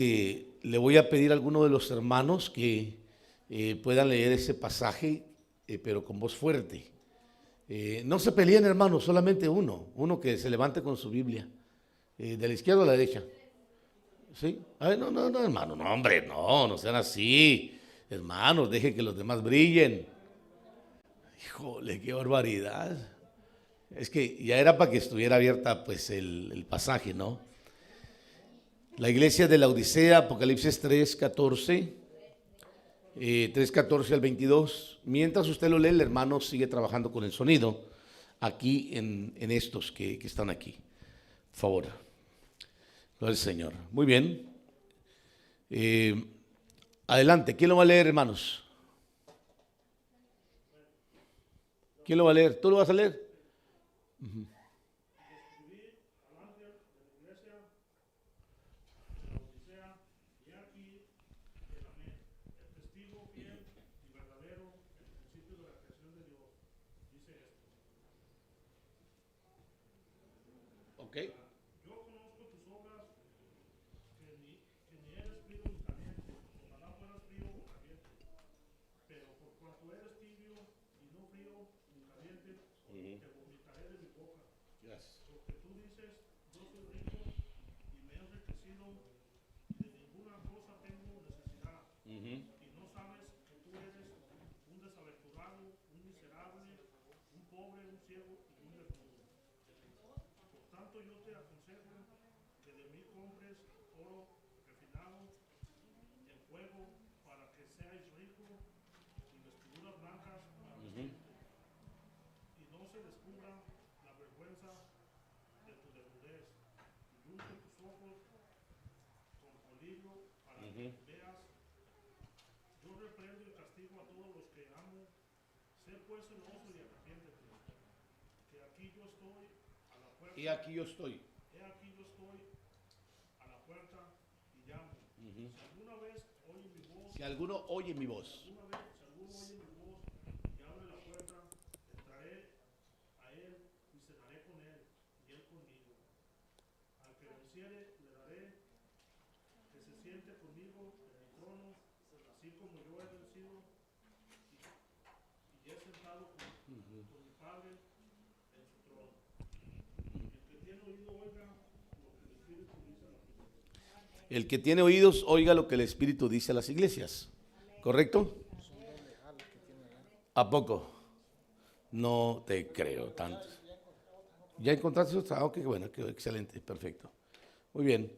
Le voy a pedir a alguno de los hermanos que puedan leer ese pasaje, pero con voz fuerte. No se peleen, hermanos, solamente uno que se levante con su Biblia, de la izquierda a la derecha. ¿Sí? Ay, no, hermano, no, hombre, no sean así. Hermanos, dejen que los demás brillen. Híjole, qué barbaridad. Es que ya era para que estuviera abierta pues el pasaje, ¿no? La iglesia de la Odisea, Apocalipsis 3:14, 3:14 al 22. Mientras usted lo lee, el hermano sigue trabajando con el sonido aquí en estos que están aquí. Por favor. Gloria al Señor. Muy bien. Adelante. ¿Quién lo va a leer, hermanos? ¿Quién lo va a leer? ¿Tú lo vas a leer? Uh-huh. Okay. Yo conozco tus obras, que ni eres frío ni caliente. Ojalá fueras frío o caliente. Pero por cuanto eres tibio y no frío ni caliente, te vomitaré de mi boca. Yes. Porque tú dices, yo soy rico y me he enriquecido y de ninguna cosa tengo necesidad. Y no sabes que tú eres un desaventurado, un miserable, un pobre, un ciego y un desnudo. Por tanto, yo te aconsejo que de mí compres oro refinado en fuego para que seáis ricos y vestiduras blancas para vestirte, y no se descubra la vergüenza de tu desnudez, y unte tus ojos con colirio para que veas. Yo reprendo y castigo a todos los que amo. Sé pues celoso y arrepiéntete, que aquí yo estoy a la puerta. Y aquí yo estoy. He aquí yo estoy a la puerta y llamo. Si alguna vez oye mi voz, Si alguno oye mi voz, si alguno oye mi voz y abre la puerta, entraré a él y cenaré con él y él conmigo. Al que venciere le daré que se siente conmigo en mi trono, así como yo he vencido y he sentado con mi Padre en su trono. El que tiene oído oiga lo que el Espíritu dice a las iglesias. el que tiene oídos, oiga lo que el Espíritu dice a las iglesias. ¿Correcto? ¿A poco? No te creo tanto. ¿Ya encontraste eso? Ah, ok, bueno, qué excelente, perfecto. Muy bien.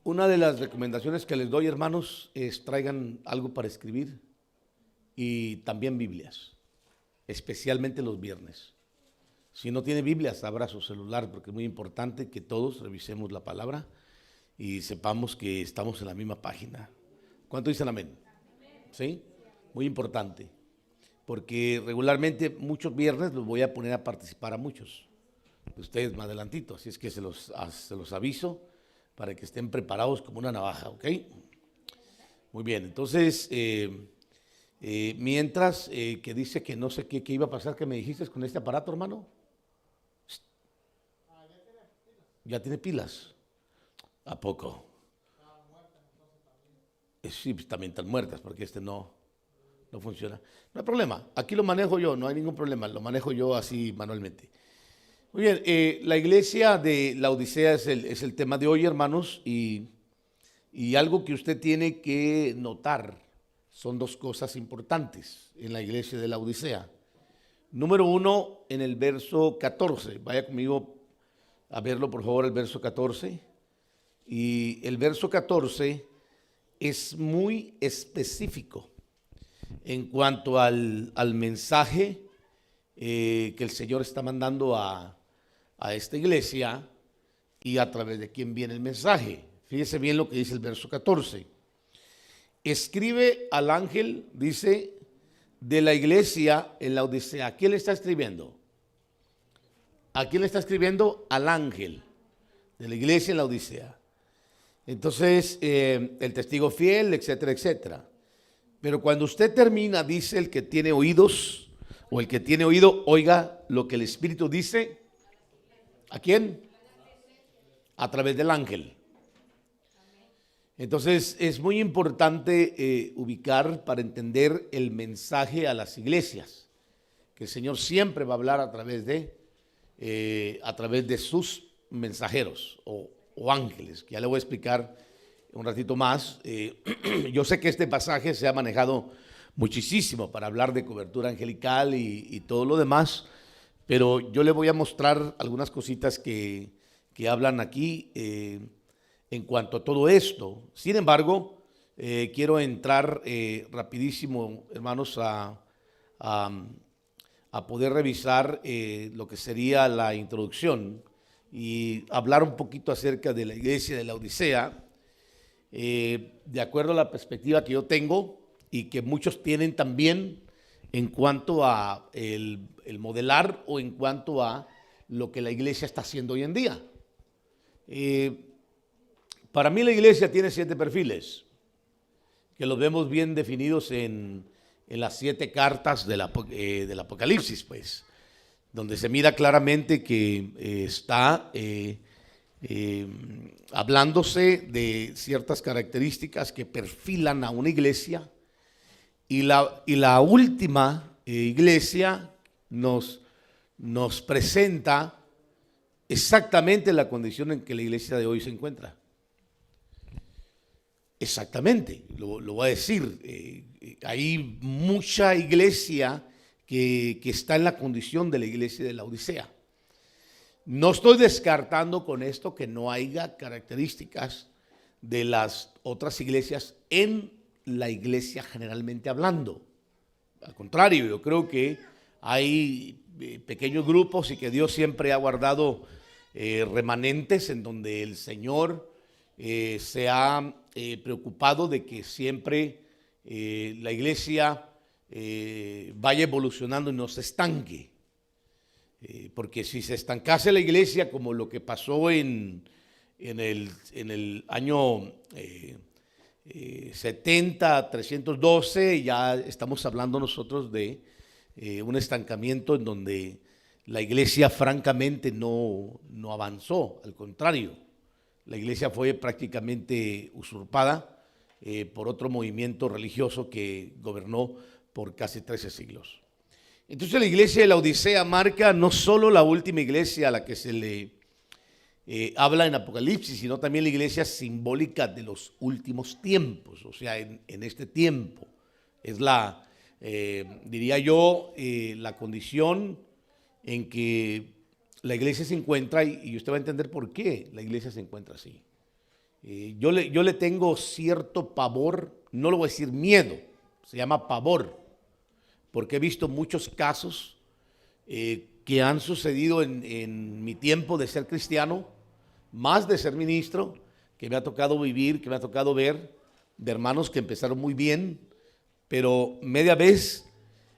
Una de las recomendaciones que les doy, hermanos, es traigan algo para escribir y también Biblias, especialmente los viernes. Si no tiene Biblias, abra su celular, porque es muy importante que todos revisemos la palabra y sepamos que estamos en la misma página. ¿Cuánto dicen amén? ¿Sí? Muy importante, porque regularmente muchos viernes los voy a poner a participar a muchos de ustedes más adelantito, así es que se los aviso para que estén preparados como una navaja, ¿ok? Muy bien, entonces, mientras que dice que no sé qué iba a pasar, ¿qué me dijiste con este aparato, hermano? Ya tiene pilas. ¿A poco? Sí, pues también están muertas, porque este no funciona. No hay problema, aquí lo manejo yo, no hay ningún problema, lo manejo yo así manualmente. Muy bien, la iglesia de la Odisea es el tema de hoy, hermanos, y algo que usted tiene que notar son dos cosas importantes en la iglesia de la Odisea. Número uno, en el verso 14, vaya conmigo a verlo, por favor, el verso 14. Y el verso 14 es muy específico en cuanto al mensaje que el Señor está mandando a esta iglesia y a través de quién viene el mensaje. Fíjese bien lo que dice el verso 14. Escribe al ángel, dice, de la iglesia en la Odisea. ¿A quién le está escribiendo? ¿A quién le está escribiendo? Al ángel de la iglesia en la Odisea. Entonces, el testigo fiel, etcétera, etcétera. Pero cuando usted termina, dice el que tiene oídos, o el que tiene oído, oiga lo que el Espíritu dice. ¿A quién? A través del ángel. Entonces es muy importante ubicar para entender el mensaje a las iglesias, que el Señor siempre va a hablar a través de sus mensajeros o ángeles, que ya le voy a explicar un ratito más. Yo sé que este pasaje se ha manejado muchísimo para hablar de cobertura angelical y todo lo demás, pero yo le voy a mostrar algunas cositas que hablan aquí en cuanto a todo esto. Sin embargo, quiero entrar rapidísimo, hermanos, a poder revisar lo que sería la introducción y hablar un poquito acerca de la iglesia de Laodicea, de acuerdo a la perspectiva que yo tengo y que muchos tienen también en cuanto a el modelar o en cuanto a lo que la iglesia está haciendo hoy en día. Para mí la iglesia tiene 7 perfiles, que los vemos bien definidos en las 7 cartas del Apocalipsis, pues, donde se mira claramente que está hablándose de ciertas características que perfilan a una iglesia, y la última iglesia nos presenta exactamente la condición en que la iglesia de hoy se encuentra. Exactamente, lo voy a decir. Hay mucha iglesia que está en la condición de la iglesia de Laodicea. No estoy descartando con esto que no haya características de las otras iglesias en la iglesia generalmente hablando. Al contrario, yo creo que hay pequeños grupos y que Dios siempre ha guardado remanentes en donde el Señor se ha preocupado de que siempre la iglesia vaya evolucionando y no se estanque. Porque si se estancase la iglesia, como lo que pasó en el año 70, 312, ya estamos hablando nosotros de un estancamiento en donde la iglesia francamente no avanzó. Al contrario, la iglesia fue prácticamente usurpada por otro movimiento religioso que gobernó por casi 13 siglos. Entonces la iglesia de Laodicea marca no solo la última iglesia a la que se le habla en Apocalipsis, sino también la iglesia simbólica de los últimos tiempos. O sea, en este tiempo es diría yo, la condición en que la iglesia se encuentra, y usted va a entender por qué la iglesia se encuentra así. Yo le tengo cierto pavor, no lo voy a decir miedo, se llama pavor, porque he visto muchos casos que han sucedido en mi tiempo de ser cristiano, más de ser ministro, que me ha tocado vivir, que me ha tocado ver, de hermanos que empezaron muy bien, pero media vez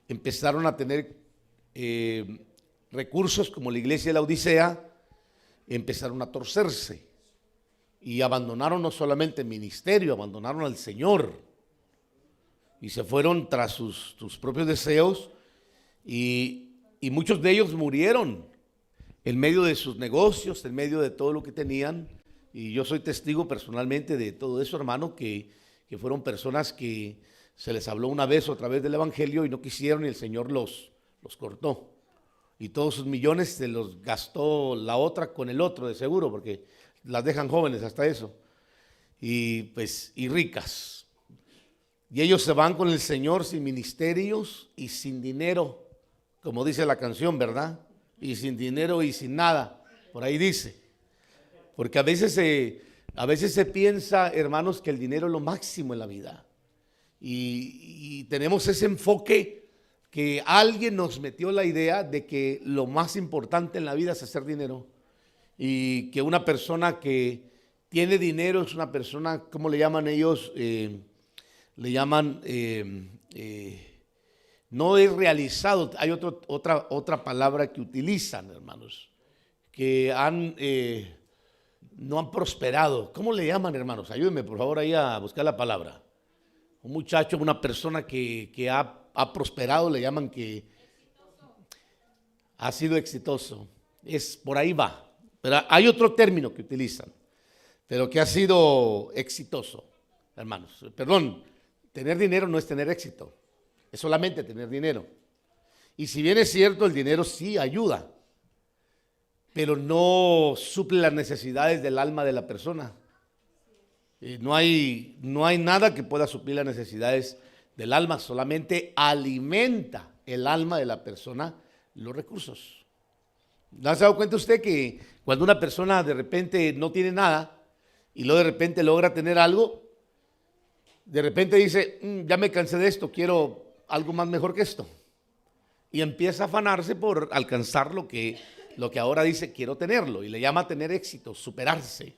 empezaron a tener recursos como la iglesia de Laodicea, empezaron a torcerse y abandonaron no solamente el ministerio, abandonaron al Señor y se fueron tras sus propios deseos, y muchos de ellos murieron en medio de sus negocios, en medio de todo lo que tenían. Y yo soy testigo personalmente de todo eso, hermano, que fueron personas que se les habló una vez o otra vez del evangelio y no quisieron, y el Señor los cortó. Y todos sus millones se los gastó la otra con el otro, de seguro, porque las dejan jóvenes hasta eso. Y ricas. Y ellos se van con el Señor sin ministerios y sin dinero, como dice la canción, ¿verdad? Y sin dinero y sin nada, por ahí dice. Porque a veces se piensa, hermanos, que el dinero es lo máximo en la vida. Y tenemos ese enfoque que alguien nos metió la idea de que lo más importante en la vida es hacer dinero. Y que una persona que tiene dinero es una persona, ¿cómo le llaman ellos? Le llaman, no es realizado. Hay otra palabra que utilizan, hermanos, que no han prosperado. ¿Cómo le llaman, hermanos? Ayúdenme, por favor, ahí a buscar la palabra. Un muchacho, una persona que ha prosperado, le llaman que ha sido exitoso. Por ahí va. Pero hay otro término que utilizan, pero que ha sido exitoso. hermanos. Perdón, tener dinero no es tener éxito, es solamente tener dinero. Y si bien es cierto, el dinero sí ayuda, pero no suple las necesidades del alma de la persona. No hay nada que pueda suplir las necesidades del alma, solamente alimenta el alma de la persona los recursos. ¿No se ha dado cuenta usted que cuando una persona de repente no tiene nada y luego de repente logra tener algo, de repente dice, ya me cansé de esto, quiero algo más mejor que esto? Y empieza a afanarse por alcanzar lo que ahora dice, quiero tenerlo, y le llama tener éxito, superarse.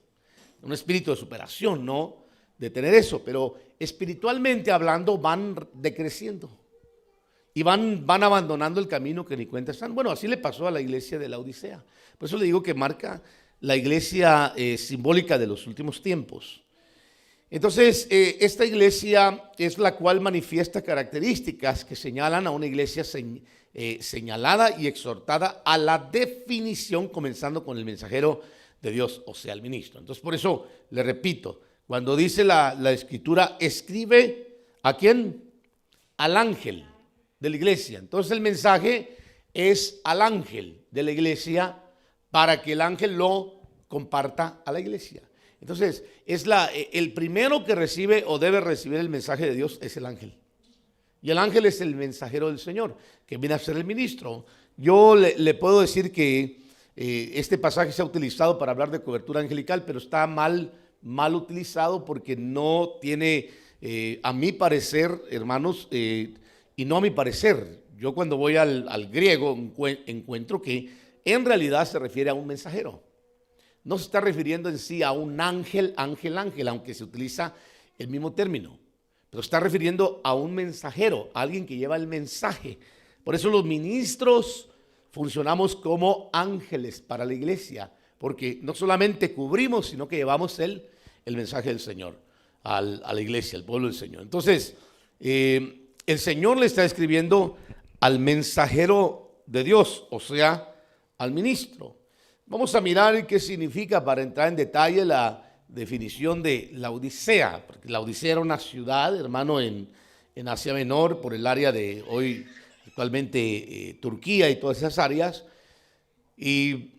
Un espíritu de superación, ¿no? De tener eso, pero espiritualmente hablando van decreciendo y van abandonando el camino que ni cuenta están. Bueno, así le pasó a la iglesia de la Odisea. Por eso le digo que marca la iglesia simbólica de los últimos tiempos. Entonces, esta iglesia es la cual manifiesta características que señalan a una iglesia señalada y exhortada a la definición, comenzando con el mensajero de Dios, o sea, el ministro. Entonces, por eso le repito, cuando dice la escritura, escribe ¿a quién? Al ángel de la iglesia. Entonces, el mensaje es al ángel de la iglesia para que el ángel lo comparta a la iglesia. Entonces, el primero que recibe o debe recibir el mensaje de Dios es el ángel. Y el ángel es el mensajero del Señor, que viene a ser el ministro. Yo le puedo decir que este pasaje se ha utilizado para hablar de cobertura angelical, pero está mal utilizado porque no tiene, a mi parecer, hermanos, y no a mi parecer. Yo cuando voy al griego encuentro que en realidad se refiere a un mensajero. No se está refiriendo en sí a un ángel, aunque se utiliza el mismo término. Pero está refiriendo a un mensajero, a alguien que lleva el mensaje. Por eso los ministros funcionamos como ángeles para la iglesia, porque no solamente cubrimos, sino que llevamos el mensaje del Señor a la iglesia, al pueblo del Señor. Entonces, el Señor le está escribiendo al mensajero de Dios, o sea, al ministro. Vamos a mirar qué significa, para entrar en detalle, la definición de la Odisea, porque la Odisea era una ciudad, hermano, en Asia Menor, por el área de hoy, actualmente Turquía y todas esas áreas. Y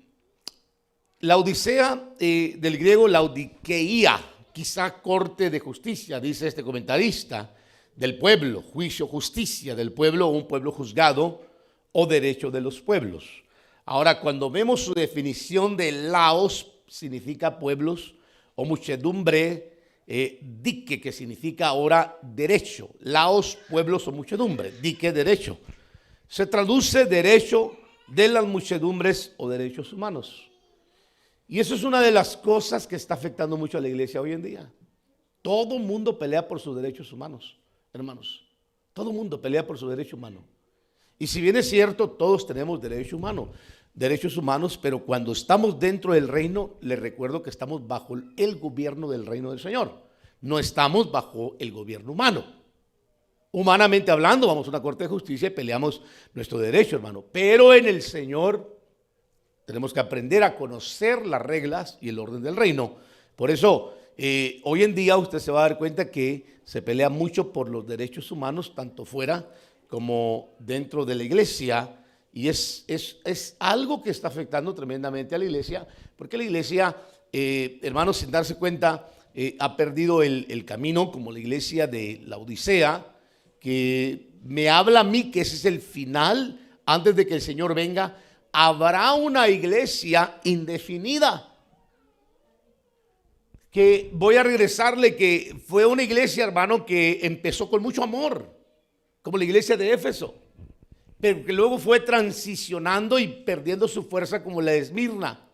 la Odisea, del griego laudikeia, quizá corte de justicia, dice este comentarista, del pueblo, juicio, justicia del pueblo, un pueblo juzgado o derecho de los pueblos. Ahora, cuando vemos su definición de laos, significa pueblos, o muchedumbre, dique, que significa ahora derecho. Laos, pueblos o muchedumbre, dique, derecho. Se traduce derecho de las muchedumbres o derechos humanos. Y eso es una de las cosas que está afectando mucho a la iglesia hoy en día. Todo mundo pelea por sus derechos humanos, hermanos. Todo mundo pelea por su derecho humano. Y si bien es cierto, todos tenemos derechos humanos, pero cuando estamos dentro del reino, les recuerdo que estamos bajo el gobierno del reino del Señor. No estamos bajo el gobierno humano. Humanamente hablando, vamos a una corte de justicia y peleamos nuestro derecho, hermano. Pero en el Señor tenemos que aprender a conocer las reglas y el orden del reino. Por eso, hoy en día usted se va a dar cuenta que se pelea mucho por los derechos humanos, tanto fuera como dentro de la iglesia. Y es algo que está afectando tremendamente a la iglesia, porque la iglesia, hermanos, sin darse cuenta, ha perdido el camino, como la iglesia de la Odisea, que me habla a mí que ese es el final. Antes de que el Señor venga, habrá una iglesia indefinida. Que voy a regresarle que fue una iglesia, hermano, que empezó con mucho amor, como la iglesia de Éfeso, pero que luego fue transicionando y perdiendo su fuerza, como la de Esmirna.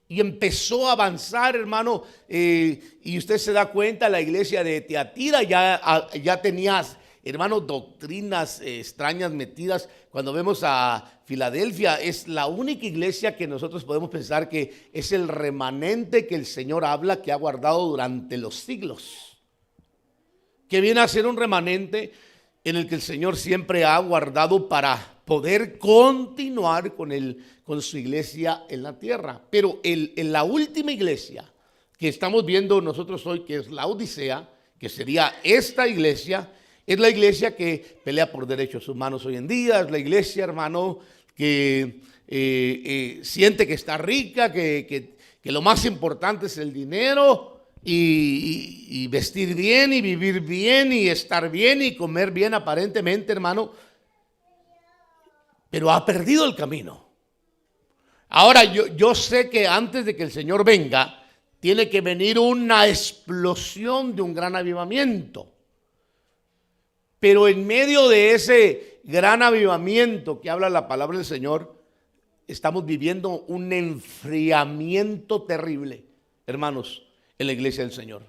Y empezó a avanzar, hermano, y usted se da cuenta, la iglesia de Tiatira ya tenía, hermano, doctrinas extrañas metidas. Cuando vemos a Filadelfia, es la única iglesia que nosotros podemos pensar que es el remanente que el Señor habla, que ha guardado durante los siglos, que viene a ser un remanente en el que el Señor siempre ha guardado para poder continuar con su iglesia en la tierra. Pero la última iglesia que estamos viendo nosotros hoy, que es la Odisea, que sería esta iglesia, es la iglesia que pelea por derechos humanos hoy en día, es la iglesia, hermano, que siente que está rica, que lo más importante es el dinero y vestir bien y vivir bien y estar bien y comer bien aparentemente, hermano, pero ha perdido el camino. Ahora, yo sé que antes de que el Señor venga, tiene que venir una explosión de un gran avivamiento. Pero en medio de ese gran avivamiento que habla la palabra del Señor, estamos viviendo un enfriamiento terrible, hermanos, en la iglesia del Señor.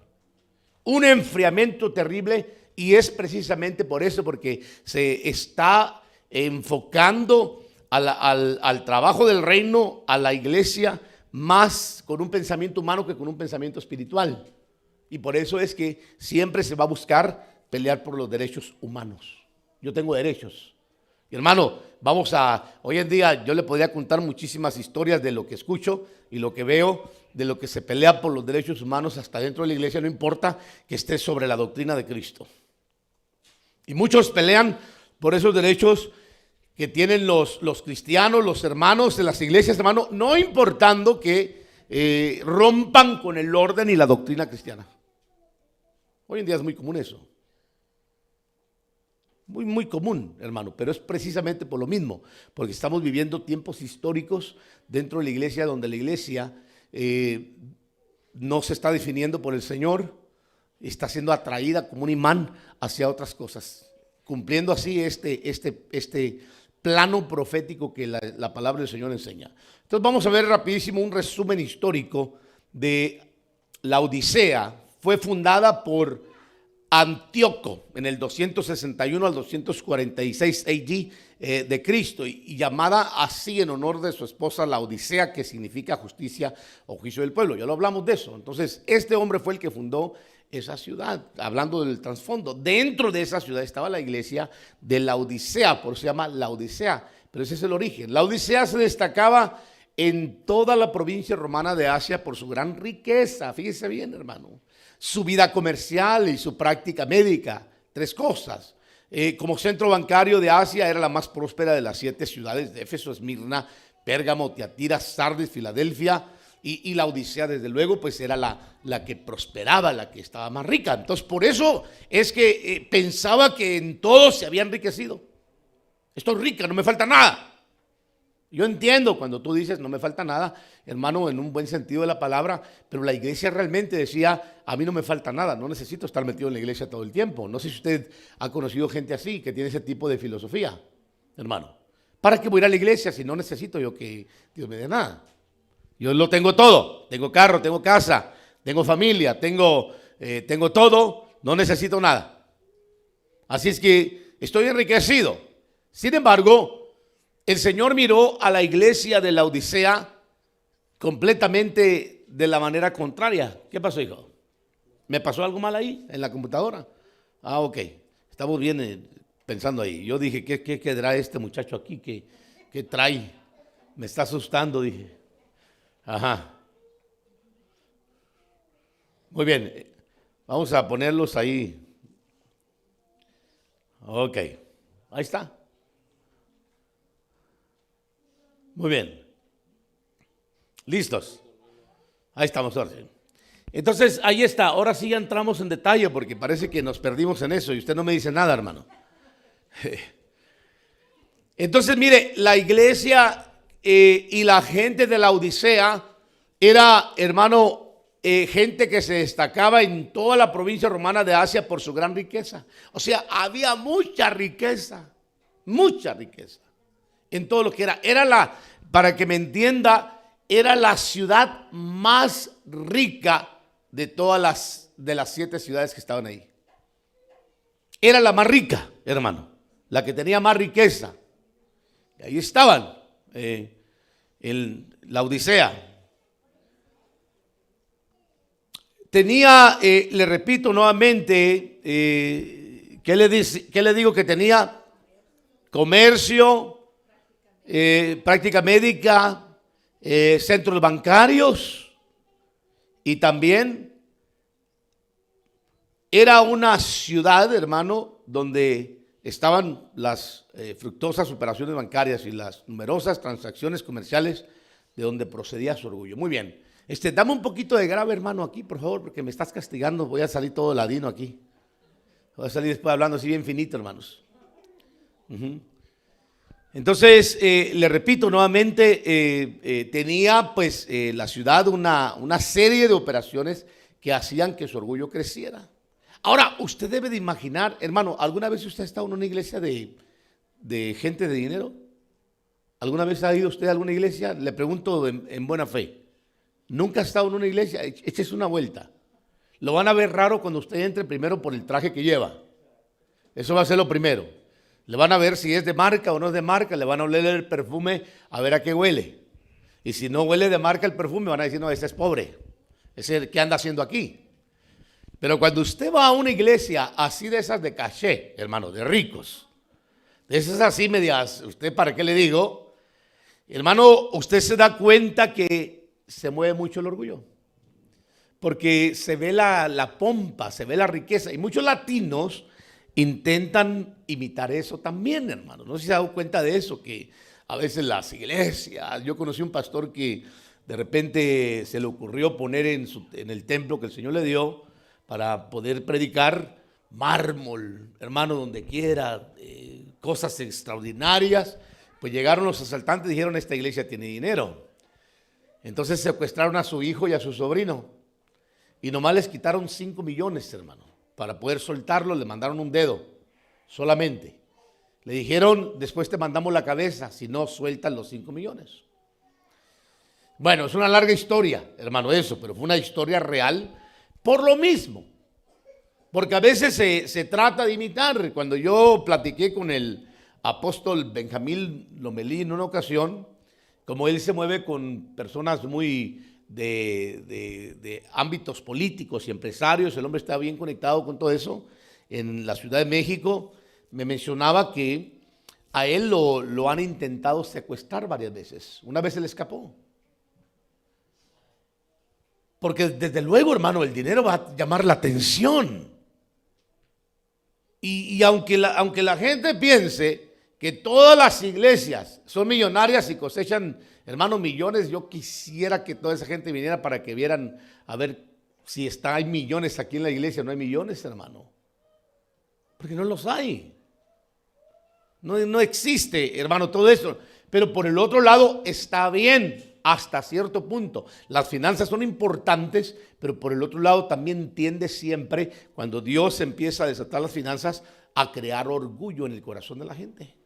Un enfriamiento terrible, y es precisamente por eso, porque se está enfocando al trabajo del reino, a la iglesia, más con un pensamiento humano que con un pensamiento espiritual. Y por eso es que siempre se va a buscar pelear por los derechos humanos. Yo tengo derechos. Y hermano, hoy en día yo le podría contar muchísimas historias de lo que escucho y lo que veo, de lo que se pelea por los derechos humanos hasta dentro de la iglesia, no importa que esté sobre la doctrina de Cristo. Y muchos pelean por esos derechos que tienen los cristianos, los hermanos de las iglesias, hermano, no importando que rompan con el orden y la doctrina cristiana. Hoy en día es muy común eso. Muy, muy común, hermano, pero es precisamente por lo mismo, porque estamos viviendo tiempos históricos dentro de la iglesia donde la iglesia no se está definiendo por el Señor, está siendo atraída como un imán hacia otras cosas, cumpliendo así este plano profético que la palabra del Señor enseña. Entonces vamos a ver rapidísimo un resumen histórico de la Odisea. Fue fundada por Antíoco en el 261 al 246 AD de Cristo y llamada así en honor de su esposa la Odisea, que significa justicia o juicio del pueblo. Ya lo hablamos de eso. Entonces este hombre fue el que fundó esa ciudad, hablando del trasfondo. Dentro de esa ciudad estaba la iglesia de la Odisea, por eso se llama la Odisea, pero ese es el origen. La Odisea se destacaba en toda la provincia romana de Asia por su gran riqueza. Fíjese bien, hermano. Su vida comercial y su práctica médica. Tres cosas. Como centro bancario de Asia era la más próspera de las 7 ciudades de Éfeso, Esmirna, Pérgamo, Tiatira, Sardis, Filadelfia. Y la Odisea, desde luego, pues era la que prosperaba, la que estaba más rica. Entonces, por eso es que pensaba que en todo se había enriquecido. Estoy rica, no me falta nada. Yo entiendo cuando tú dices no me falta nada, hermano, en un buen sentido de la palabra, pero la iglesia realmente decía, a mí no me falta nada, no necesito estar metido en la iglesia todo el tiempo. No sé si usted ha conocido gente así, que tiene ese tipo de filosofía, hermano. ¿Para qué voy a ir a la iglesia si no necesito yo que Dios me dé nada? Yo lo tengo todo, tengo carro, tengo casa, tengo familia, tengo todo, no necesito nada. Así es que estoy enriquecido. Sin embargo, el Señor miró a la iglesia de la Odisea completamente de la manera contraria. ¿Qué pasó, hijo? ¿Me pasó algo mal ahí en la computadora? Ah, ok. Estamos bien pensando ahí. Yo dije, ¿qué quedará este muchacho aquí? ¿Qué trae? Me está asustando, dije. Ajá. Muy bien. Vamos a ponerlos ahí. Ok. Ahí está. Muy bien. ¿Listos? Ahí estamos, orden. Entonces, ahí está. Ahora sí ya entramos en detalle porque parece que nos perdimos en eso y usted no me dice nada, hermano. Entonces, mire, la iglesia y la gente de la Odisea era, hermano, gente que se destacaba en toda la provincia romana de Asia por su gran riqueza. O sea, había mucha riqueza en todo lo que era para que me entienda, era la ciudad más rica de todas las 7 ciudades que estaban ahí. Era la más rica, hermano, la que tenía más riqueza. Y ahí estaban, en la Odisea. Tenía, le repito nuevamente, ¿qué le digo que tenía? Comercio, práctica médica, centros bancarios Y también era una ciudad, hermano, donde estaban las fructuosas operaciones bancarias y las numerosas transacciones comerciales de donde procedía su orgullo. Muy bien. Dame un poquito de grave, hermano, aquí, por favor, porque me estás castigando. Voy a salir todo ladino aquí. Voy a salir después hablando así bien finito, hermanos. Entonces, le repito nuevamente, tenía pues la ciudad una serie de operaciones que hacían que su orgullo creciera. Ahora, usted debe de imaginar, hermano, ¿alguna vez usted ha estado en una iglesia de gente de dinero? ¿Alguna vez ha ido usted a alguna iglesia? Le pregunto en buena fe. ¿Nunca ha estado en una iglesia? Échese una vuelta. Lo van a ver raro cuando usted entre primero por el traje que lleva. Eso va a ser lo primero. Le van a ver si es de marca o no es de marca, le van a oler el perfume a ver a qué huele. Y si no huele de marca el perfume, van a decir, no, ese es pobre. Ese ¿qué anda haciendo aquí? Pero cuando usted va a una iglesia así de esas de caché, hermano, de ricos, de esas así medias, ¿usted para qué le digo? Hermano, usted se da cuenta que se mueve mucho el orgullo. Porque se ve la pompa, se ve la riqueza. Y muchos latinos intentan imitar eso también, hermano. No sé si se ha dado cuenta de eso, que a veces las iglesias, yo conocí un pastor que de repente se le ocurrió poner en el templo que el Señor le dio para poder predicar mármol, hermano, donde quiera, cosas extraordinarias. Pues llegaron los asaltantes y dijeron, esta iglesia tiene dinero. Entonces secuestraron a su hijo y a su sobrino y nomás les quitaron 5 millones, hermano. Para poder soltarlo le mandaron un dedo solamente. Le dijeron, después te mandamos la cabeza, si no sueltan los 5 millones. Bueno, es una larga historia, hermano, eso, pero fue una historia real por lo mismo. Porque a veces se trata de imitar. Cuando yo platiqué con el apóstol Benjamín Lomelí en una ocasión, como él se mueve con personas muy de ámbitos políticos y empresarios, el hombre está bien conectado con todo eso, en la Ciudad de México, me mencionaba que a él lo han intentado secuestrar varias veces. Una vez se le escapó. Porque desde luego, hermano, el dinero va a llamar la atención. Y aunque la gente piense que todas las iglesias son millonarias y cosechan, hermano, millones, yo quisiera que toda esa gente viniera para que vieran a ver si hay millones aquí en la iglesia. No hay millones, hermano, porque no los hay. No existe, hermano, todo eso. Pero por el otro lado está bien hasta cierto punto. Las finanzas son importantes, pero por el otro lado también tiende siempre, cuando Dios empieza a desatar las finanzas, a crear orgullo en el corazón de la gente.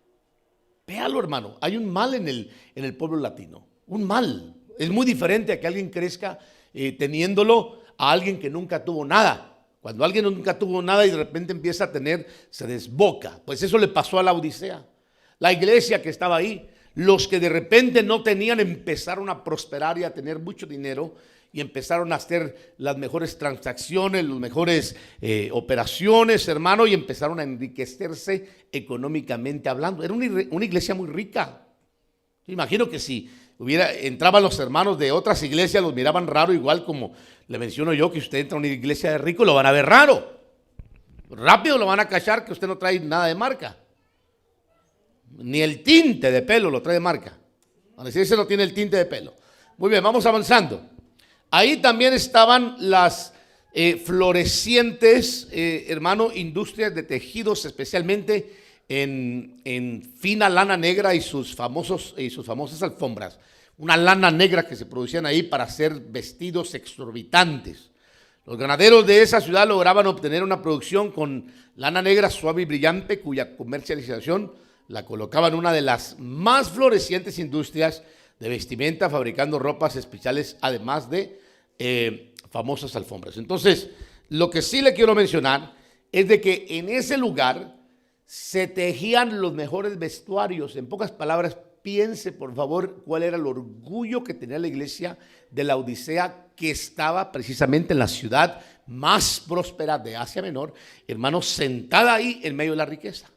Véalo, hermano, hay un mal en el pueblo latino, un mal. Es muy diferente a que alguien crezca teniéndolo a alguien que nunca tuvo nada. Cuando alguien nunca tuvo nada y de repente empieza a tener, se desboca. Pues eso le pasó a la Odisea. La iglesia que estaba ahí, los que de repente no tenían empezaron a prosperar y a tener mucho dinero y empezaron a hacer las mejores transacciones, las mejores operaciones, hermano, y empezaron a enriquecerse económicamente hablando. Era una iglesia muy rica. Imagino que si entraban los hermanos de otras iglesias, los miraban raro, igual como le menciono yo, que usted entra a una iglesia de rico, lo van a ver raro. Rápido lo van a cachar que usted no trae nada de marca. Ni el tinte de pelo lo trae de marca. Van a decir, ese no tiene el tinte de pelo. Muy bien, vamos avanzando. Ahí también estaban las florecientes, hermano, industrias de tejidos, especialmente en fina lana negra y sus famosas alfombras. Una lana negra que se producían ahí para hacer vestidos exorbitantes. Los ganaderos de esa ciudad lograban obtener una producción con lana negra suave y brillante, cuya comercialización la colocaban en una de las más florecientes industrias de vestimenta, fabricando ropas especiales, además de famosas alfombras. Entonces, lo que sí le quiero mencionar es de que en ese lugar se tejían los mejores vestuarios. En pocas palabras, piense por favor cuál era el orgullo que tenía la iglesia de la Odisea, que estaba precisamente en la ciudad más próspera de Asia Menor, hermano, sentada ahí en medio de la riqueza.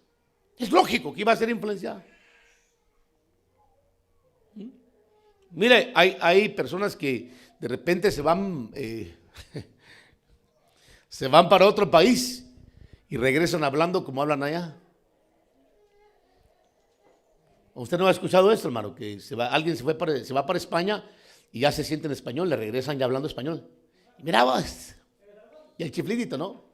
Es lógico que iba a ser influenciada. Mire, hay personas que de repente se van para otro país y regresan hablando como hablan allá. ¿Usted no ha escuchado esto, hermano? Que alguien se va para España y ya se siente en español, le regresan ya hablando español. Mira vos. Y el chiflidito, ¿no?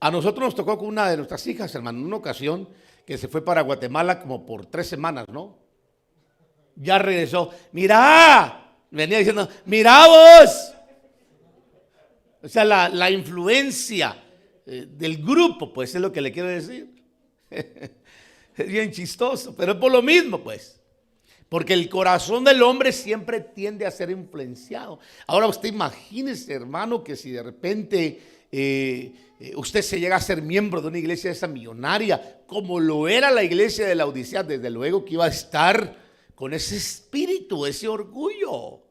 A nosotros nos tocó con una de nuestras hijas, hermano, en una ocasión que se fue para Guatemala como por 3 semanas, ¿no? Ya regresó. Mira, venía diciendo, mira vos. O sea, la influencia del grupo, pues es lo que le quiero decir. Es bien chistoso, pero es por lo mismo, pues. Porque el corazón del hombre siempre tiende a ser influenciado. Ahora usted imagínese, hermano, que si de repente usted se llega a ser miembro de una iglesia de esa millonaria, como lo era la iglesia de la Odisea, desde luego que iba a estar con ese espíritu, ese orgullo.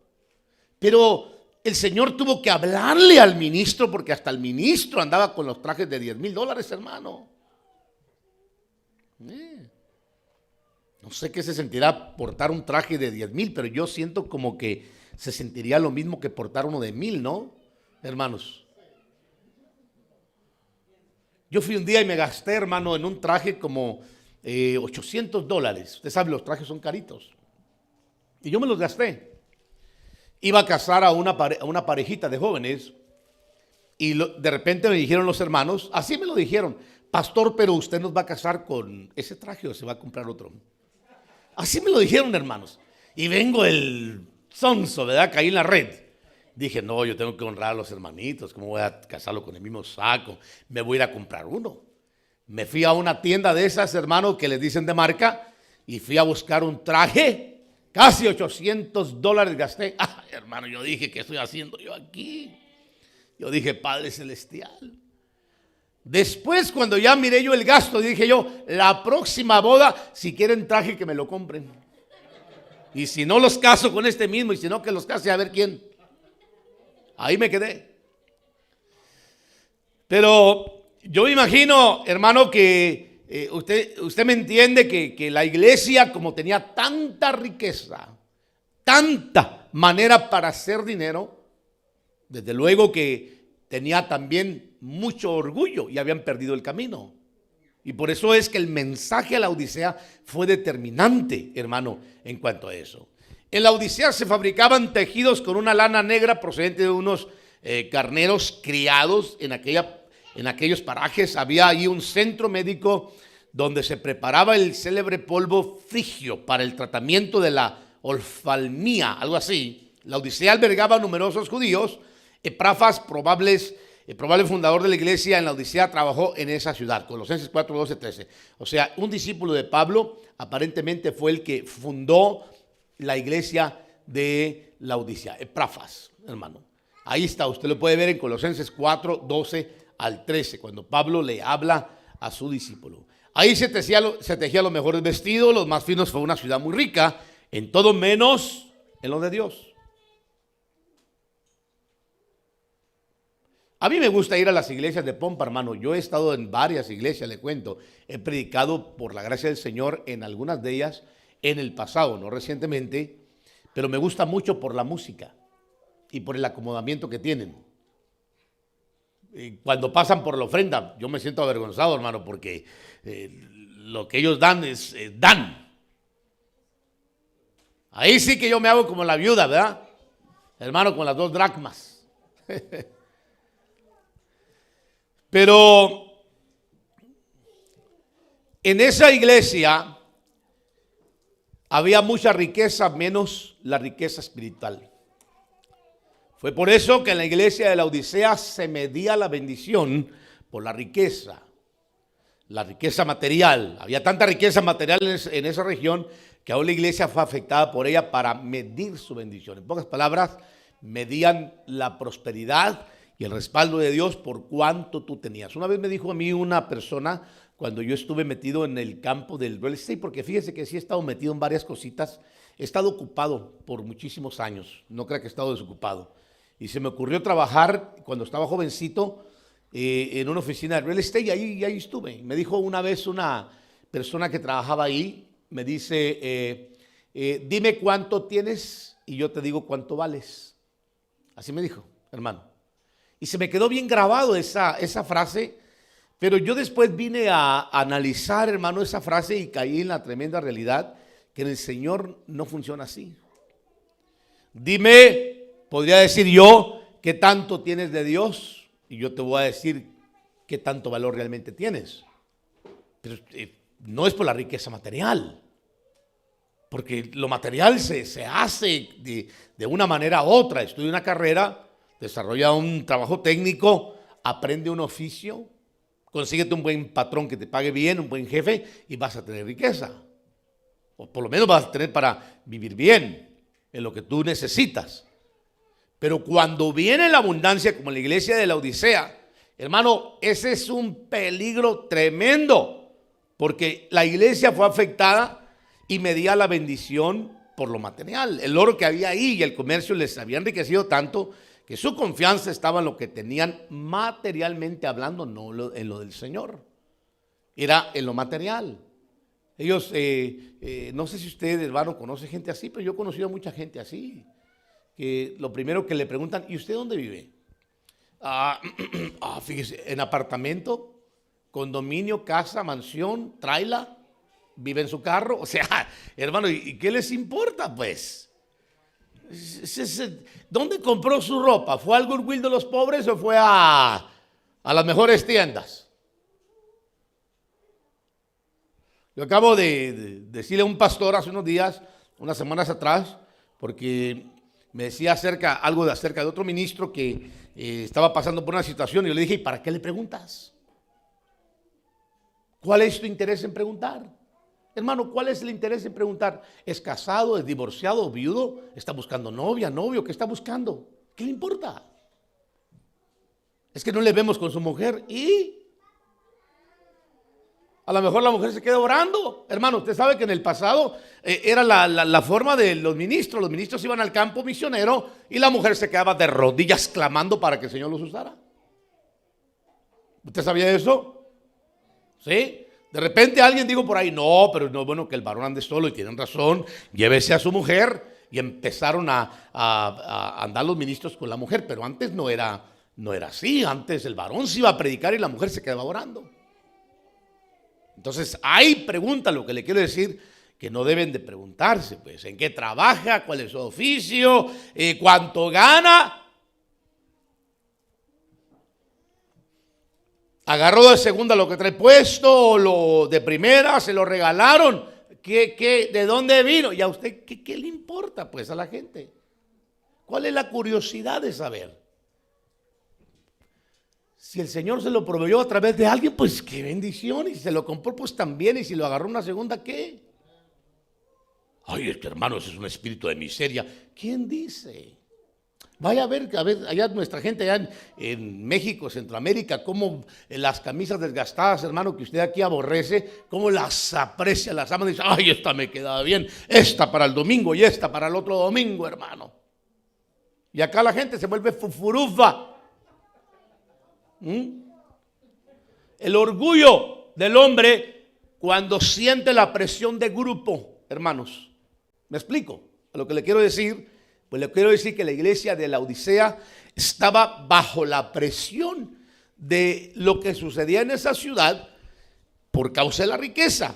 Pero el Señor tuvo que hablarle al ministro, porque hasta el ministro andaba con los trajes de $10,000, hermano. No sé qué se sentirá portar un traje de 10,000, pero yo siento como que se sentiría lo mismo que portar uno de 1,000, ¿no, hermanos? Yo fui un día y me gasté, hermano, en un traje como $800. Usted sabe, los trajes son caritos. Y yo me los gasté. Iba a casar a una parejita de jóvenes y de repente me dijeron los hermanos, así me lo dijeron, pastor, pero usted nos va a casar con ese traje o se va a comprar otro. Así me lo dijeron, hermanos. Y vengo el sonso, ¿verdad? Caí en la red. Dije, no, yo tengo que honrar a los hermanitos. ¿Cómo voy a casarlo con el mismo saco? Me voy a ir a comprar uno. Me fui a una tienda de esas, hermano, que les dicen de marca, y fui a buscar un traje. Casi $800 gasté. Ah, hermano, yo dije, ¿qué estoy haciendo yo aquí? Yo dije, Padre Celestial. Después, cuando ya miré yo el gasto, dije yo, la próxima boda, si quieren traje, que me lo compren. Y si no los caso con este mismo, y si no, que los case a ver quién. Ahí me quedé. Pero yo me imagino, hermano, que usted me entiende que la iglesia, como tenía tanta riqueza, tanta manera para hacer dinero, desde luego que tenía también mucho orgullo y habían perdido el camino. Y por eso es que el mensaje a la Odisea fue determinante, hermano, en cuanto a eso. En la Odisea se fabricaban tejidos con una lana negra procedente de unos carneros criados en aquellos parajes. Había ahí un centro médico donde se preparaba el célebre polvo frigio para el tratamiento de la oftalmía, algo así. La Odisea albergaba numerosos judíos. Epafras, probable fundador de la iglesia en la Odisea, trabajó en esa ciudad. Colosenses 4, 12, 13. O sea, un discípulo de Pablo aparentemente fue el que fundó la iglesia de la Odisea. Epafras, hermano. Ahí está, usted lo puede ver en Colosenses 4, 12 al 13, cuando Pablo le habla a su discípulo. Ahí se tejía los mejores vestidos, los más finos. Fue una ciudad muy rica, en todo menos en lo de Dios. A mí me gusta ir a las iglesias de pompa, hermano. Yo he estado en varias iglesias, le cuento. He predicado por la gracia del Señor en algunas de ellas en el pasado, no recientemente, pero me gusta mucho por la música y por el acomodamiento que tienen. Y cuando pasan por la ofrenda, yo me siento avergonzado, hermano, porque lo que ellos dan dan. Ahí sí que yo me hago como la viuda, ¿verdad? Hermano, con las 2 dracmas. Pero en esa iglesia había mucha riqueza, menos la riqueza espiritual. Fue por eso que en la iglesia de la Odisea se medía la bendición por la riqueza material. Había tanta riqueza material en esa región que aún la iglesia fue afectada por ella para medir su bendición. En pocas palabras, medían la prosperidad y el respaldo de Dios por cuánto tú tenías. Una vez me dijo a mí una persona, cuando yo estuve metido en el campo del real estate, porque fíjese que sí he estado metido en varias cositas, he estado ocupado por muchísimos años, no crea que he estado desocupado. Y se me ocurrió trabajar cuando estaba jovencito en una oficina de real estate y ahí estuve. Me dijo una vez una persona que trabajaba ahí, me dice, dime cuánto tienes y yo te digo cuánto vales. Así me dijo, hermano. Y se me quedó bien grabado esa frase, pero yo después vine a analizar, hermano, esa frase y caí en la tremenda realidad que en el Señor no funciona así. Dime, podría decir yo, qué tanto tienes de Dios y yo te voy a decir qué tanto valor realmente tienes. Pero no es por la riqueza material, porque lo material se hace de una manera u otra. Estudia una carrera, desarrolla un trabajo técnico, aprende un oficio, consíguete un buen patrón que te pague bien, un buen jefe y vas a tener riqueza. O por lo menos vas a tener para vivir bien en lo que tú necesitas. Pero cuando viene la abundancia, como en la iglesia de la Odisea, hermano, ese es un peligro tremendo, porque la iglesia fue afectada y medía la bendición por lo material. El oro que había ahí y el comercio les había enriquecido tanto que su confianza estaba en lo que tenían materialmente hablando, no en lo del Señor. Era en lo material. Ellos, no sé si usted, hermano, conoce gente así, pero yo he conocido a mucha gente así, que lo primero que le preguntan, ¿y usted dónde vive? Fíjese, en apartamento, condominio, casa, mansión, traila, vive en su carro. O sea, hermano, ¿y qué les importa, pues? ¿Dónde compró su ropa? ¿Fue al Goodwill de los pobres o fue a las mejores tiendas? Yo acabo de decirle a un pastor hace unos días, unas semanas atrás, porque me decía algo acerca de otro ministro que estaba pasando por una situación, y yo le dije, ¿y para qué le preguntas? ¿Cuál es tu interés en preguntar? Hermano, ¿cuál es el interés en preguntar? ¿Es casado, es divorciado, viudo? ¿Está buscando novia, novio? ¿Qué está buscando? ¿Qué le importa? Es que no le vemos con su mujer y a lo mejor la mujer se queda orando. Hermano, usted sabe que en el pasado era la forma de los ministros. Los ministros iban al campo misionero y la mujer se quedaba de rodillas clamando para que el Señor los usara. ¿Usted sabía eso? ¿Sí? De repente alguien dijo por ahí, no, pero no es bueno que el varón ande solo, y tienen razón, llévese a su mujer. Y empezaron a andar los ministros con la mujer, pero antes no era así. Antes el varón se iba a predicar y la mujer se quedaba orando. Entonces, hay preguntas, lo que le quiero decir, que no deben de preguntarse, pues, ¿en qué trabaja? ¿Cuál es su oficio? ¿Cuánto gana? ¿Agarró de segunda lo que trae puesto o lo de primera? ¿Se lo regalaron? ¿De dónde vino? ¿Y a usted qué le importa, pues, a la gente? ¿Cuál es la curiosidad de saber? Si el Señor se lo proveyó a través de alguien, pues qué bendición. Y si se lo compró, pues también. Y si lo agarró una segunda, ¿qué? Ay, hermano, ese es un espíritu de miseria. ¿Quién dice? Vaya a ver allá nuestra gente allá en México, Centroamérica, cómo las camisas desgastadas, hermano, que usted aquí aborrece, cómo las aprecia, las ama y dice, ay, esta me quedaba bien, esta para el domingo y esta para el otro domingo, hermano. Y acá la gente se vuelve fufurufa. El orgullo del hombre cuando siente la presión de grupo, hermanos. ¿Me explico? A lo que le quiero decir, pues le quiero decir que la iglesia de la Odisea estaba bajo la presión de lo que sucedía en esa ciudad por causa de la riqueza.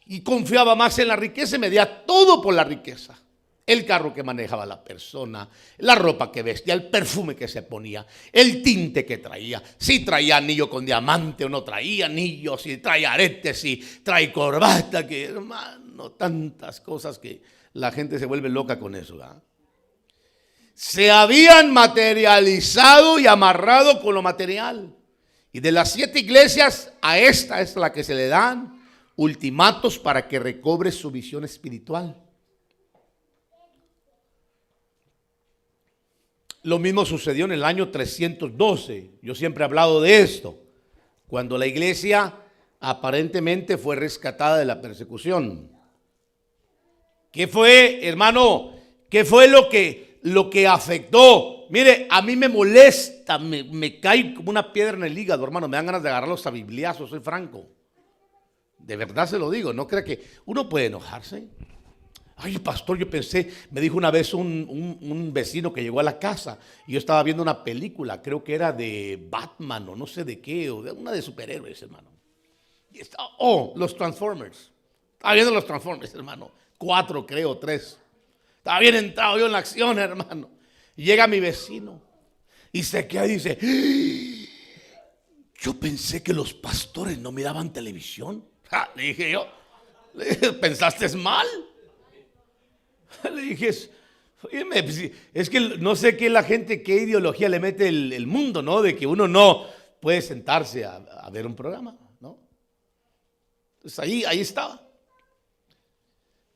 Y confiaba más en la riqueza y medía todo por la riqueza. El carro que manejaba la persona, la ropa que vestía, el perfume que se ponía, el tinte que traía, si traía anillo con diamante o no traía anillo, si trae aretes, si trae corbata, que hermano, tantas cosas que la gente se vuelve loca con eso, ¿verdad? Se habían materializado y amarrado con lo material. Y de las 7 iglesias, a esta es la que se le dan ultimatos para que recobre su visión espiritual. Lo mismo sucedió en el año 312. Yo siempre he hablado de esto. Cuando la iglesia aparentemente fue rescatada de la persecución. ¿Qué fue, hermano? ¿Qué fue lo que afectó? Mire, a mí me molesta, me cae como una piedra en el hígado, hermano. Me dan ganas de agarrarlos a bibliazos, soy franco. De verdad se lo digo, no crea que uno puede enojarse. Ay, pastor, yo pensé, me dijo una vez un vecino que llegó a la casa y yo estaba viendo una película, creo que era de Batman o no sé de qué, o de una de superhéroes, hermano. Y estaba, los Transformers. Estaba viendo los Transformers, hermano. 4, creo, 3. Estaba bien entrado yo en la acción, hermano. Y llega mi vecino y se queda y dice, yo pensé que los pastores no miraban televisión. Le dije yo, ¿pensaste mal? Le dije, óyeme, es que no sé qué la gente, qué ideología le mete el mundo, ¿no? De que uno no puede sentarse a ver un programa, ¿no? Entonces ahí estaba.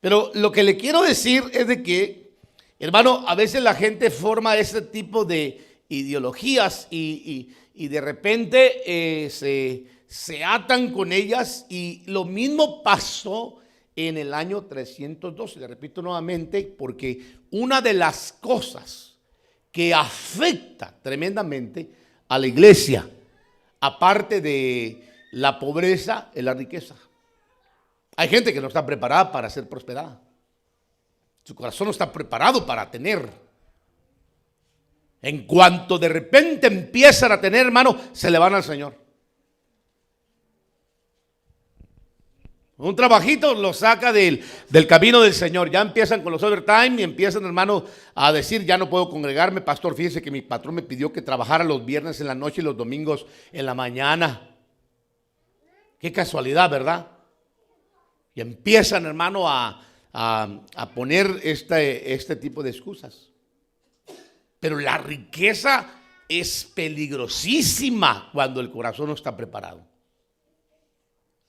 Pero lo que le quiero decir es de que, hermano, a veces la gente forma ese tipo de ideologías y de repente se atan con ellas, y lo mismo pasó en el año 312. Le repito nuevamente, porque una de las cosas que afecta tremendamente a la iglesia, aparte de la pobreza, es la riqueza. Hay gente que no está preparada para ser prosperada. Su corazón no está preparado para tener. En cuanto de repente empiezan a tener, hermano, se le van al Señor. Un trabajito lo saca del camino del Señor. Ya empiezan con los overtime y empiezan, hermano, a decir, ya no puedo congregarme, pastor. Fíjese que mi patrón me pidió que trabajara los viernes en la noche y los domingos en la mañana. Qué casualidad, ¿verdad? Y empiezan, hermano, a poner este tipo de excusas. Pero la riqueza es peligrosísima cuando el corazón no está preparado.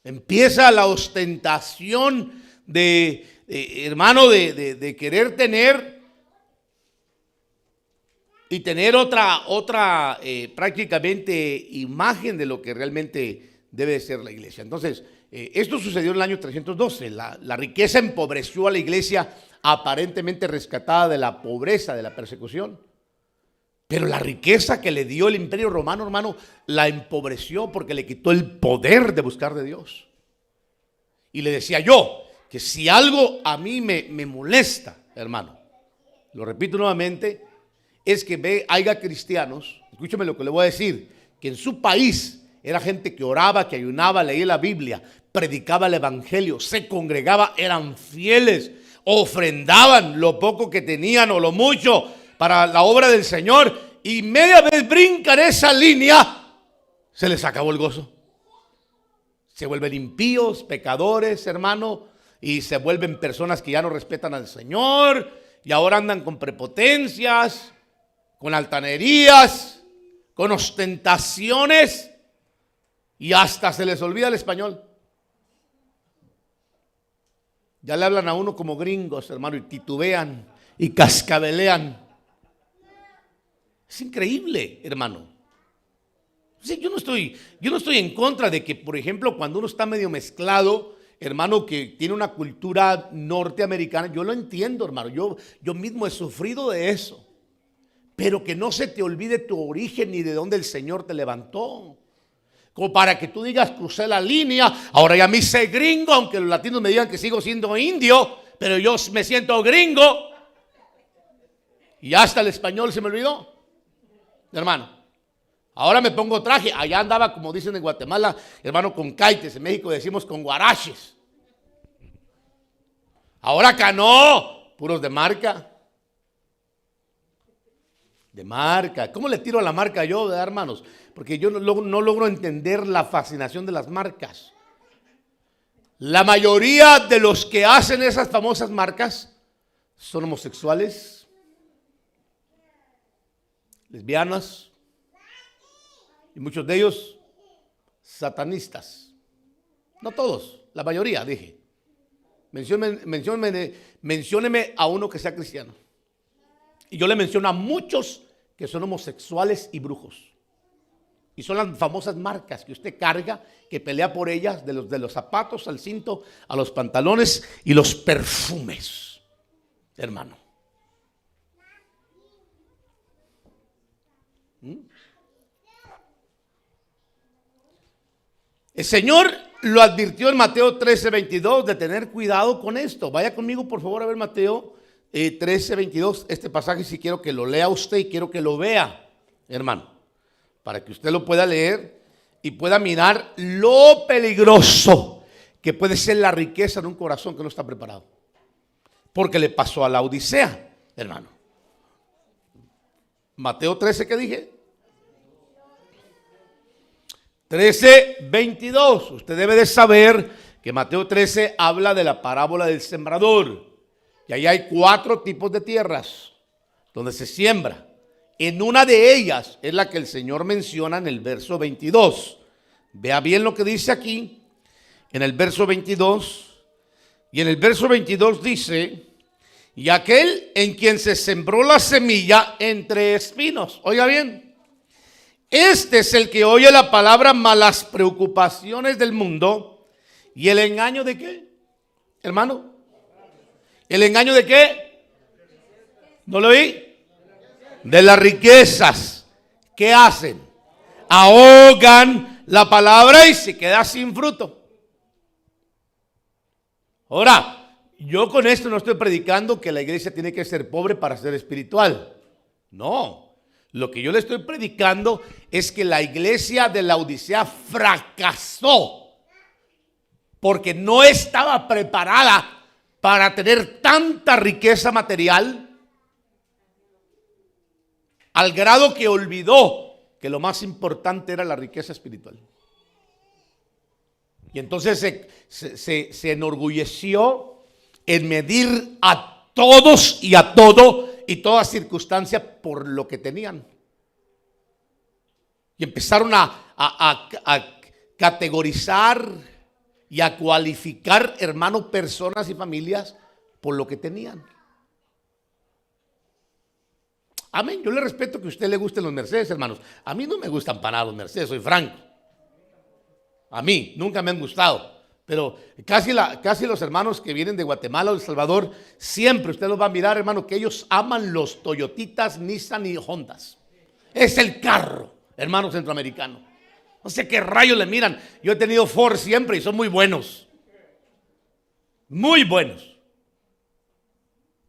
Empieza la ostentación hermano, de querer tener y tener otra prácticamente imagen de lo que realmente debe de ser la iglesia. Entonces, esto sucedió en el año 312. La riqueza empobreció a la iglesia, aparentemente rescatada de la pobreza, de la persecución. Pero la riqueza que le dio el Imperio Romano, hermano, la empobreció porque le quitó el poder de buscar de Dios. Y le decía yo que si algo a mí me molesta, hermano, lo repito nuevamente, es que haya cristianos, escúcheme lo que le voy a decir, que en su país era gente que oraba, que ayunaba, leía la Biblia, predicaba el evangelio, se congregaba, eran fieles, ofrendaban lo poco que tenían o lo mucho para la obra del Señor, y media vez brincan esa línea, se les acabó el gozo. Se vuelven impíos, pecadores, hermano, y se vuelven personas que ya no respetan al Señor, y ahora andan con prepotencias, con altanerías, con ostentaciones, y hasta se les olvida el español. Ya le hablan a uno como gringos, hermano, y titubean y cascabelean. Es increíble, hermano. Sí, yo no estoy en contra de que, por ejemplo, cuando uno está medio mezclado, hermano, que tiene una cultura norteamericana, yo lo entiendo, hermano. Yo mismo he sufrido de eso. Pero que no se te olvide tu origen ni de dónde el Señor te levantó. Como para que tú digas, crucé la línea, ahora ya me hice gringo, aunque los latinos me digan que sigo siendo indio, pero yo me siento gringo. Y hasta el español se me olvidó. Hermano, ahora me pongo traje. Allá andaba, como dicen en Guatemala, hermano, con caites. En México decimos con guaraches. Ahora acá no, puros de marca. De marca. ¿Cómo le tiro a la marca yo, hermanos? Porque yo no logro entender la fascinación de las marcas. La mayoría de los que hacen esas famosas marcas son homosexuales, lesbianas, y muchos de ellos satanistas. No todos, la mayoría, dije. Mencióneme a uno que sea cristiano. Y yo le menciono a muchos que son homosexuales y brujos. Y son las famosas marcas que usted carga, que pelea por ellas, de los zapatos al cinto, a los pantalones y los perfumes, hermano. El Señor lo advirtió en Mateo 13:22 de tener cuidado con esto. Vaya conmigo por favor a ver Mateo 13:22. Este pasaje sí quiero que lo lea usted y quiero que lo vea, hermano, para que usted lo pueda leer y pueda mirar lo peligroso que puede ser la riqueza en un corazón que no está preparado. Porque le pasó a la Odisea, hermano. Mateo 13, ¿qué dije? 13:22. Usted debe de saber que Mateo 13 habla de la parábola del sembrador. Y ahí hay 4 tipos de tierras donde se siembra. En una de ellas es la que el Señor menciona en el verso 22. Vea bien lo que dice aquí en el verso 22. Y en el verso 22 dice: y aquel en quien se sembró la semilla entre espinos. Oiga bien. Este es el que oye la palabra, mas las preocupaciones del mundo y el engaño de qué, hermano. ¿El engaño de qué? ¿No lo oí? De las riquezas. ¿Qué hacen? Ahogan la palabra y se queda sin fruto. Ahora, yo con esto no estoy predicando que la iglesia tiene que ser pobre para ser espiritual. No. Lo que yo le estoy predicando es que la iglesia de la Odisea fracasó porque no estaba preparada para tener tanta riqueza material, al grado que olvidó que lo más importante era la riqueza espiritual. Y entonces se enorgulleció en medir a todos y a todo y toda circunstancia por lo que tenían. Y empezaron a categorizar y a cualificar, hermanos, personas y familias por lo que tenían. Amén. Yo le respeto que a usted le gusten los Mercedes, hermanos. A mí no me gustan para nada los Mercedes, soy franco. A mí nunca me han gustado. Pero casi los hermanos que vienen de Guatemala o El Salvador, siempre usted los va a mirar, hermano, que ellos aman los Toyotitas, Nissan y Hondas. Es el carro, hermano centroamericano. No sé qué rayos le miran. Yo he tenido Ford siempre y son muy buenos. Muy buenos.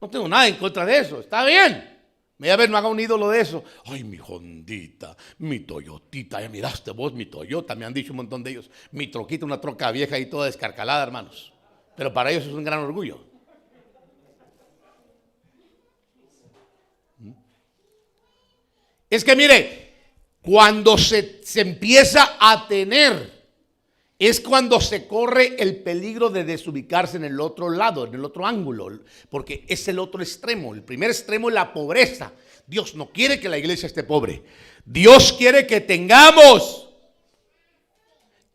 No tengo nada en contra de eso. Está bien. A ver, no haga un ídolo de eso. Ay, mi Hondita, mi Toyotita. Ya miraste vos, mi Toyota. Me han dicho un montón de ellos. Mi troquita, una troca vieja y toda descarcalada, hermanos. Pero para ellos es un gran orgullo. Es que mire, cuando se empieza a tener, es cuando se corre el peligro de desubicarse en el otro lado, en el otro ángulo, porque es el otro extremo. El primer extremo es la pobreza. Dios no quiere que la iglesia esté pobre. Dios quiere que tengamos,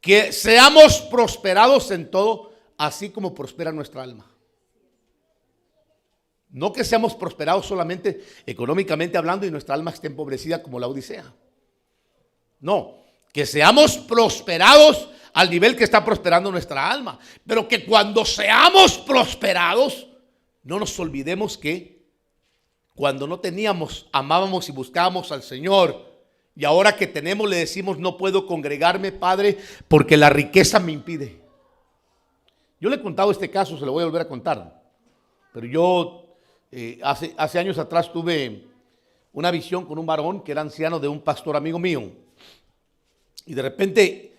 que seamos prosperados en todo, así como prospera nuestra alma. No que seamos prosperados solamente económicamente hablando y nuestra alma esté empobrecida como la Odisea. No, que seamos prosperados al nivel que está prosperando nuestra alma. Pero que cuando seamos prosperados, no nos olvidemos que cuando no teníamos, amábamos y buscábamos al Señor. Y ahora que tenemos, le decimos: no puedo congregarme, Padre, porque la riqueza me impide. Yo le he contado este caso, se lo voy a volver a contar. Pero yo hace años atrás tuve una visión con un varón que era anciano de un pastor amigo mío. Y de repente,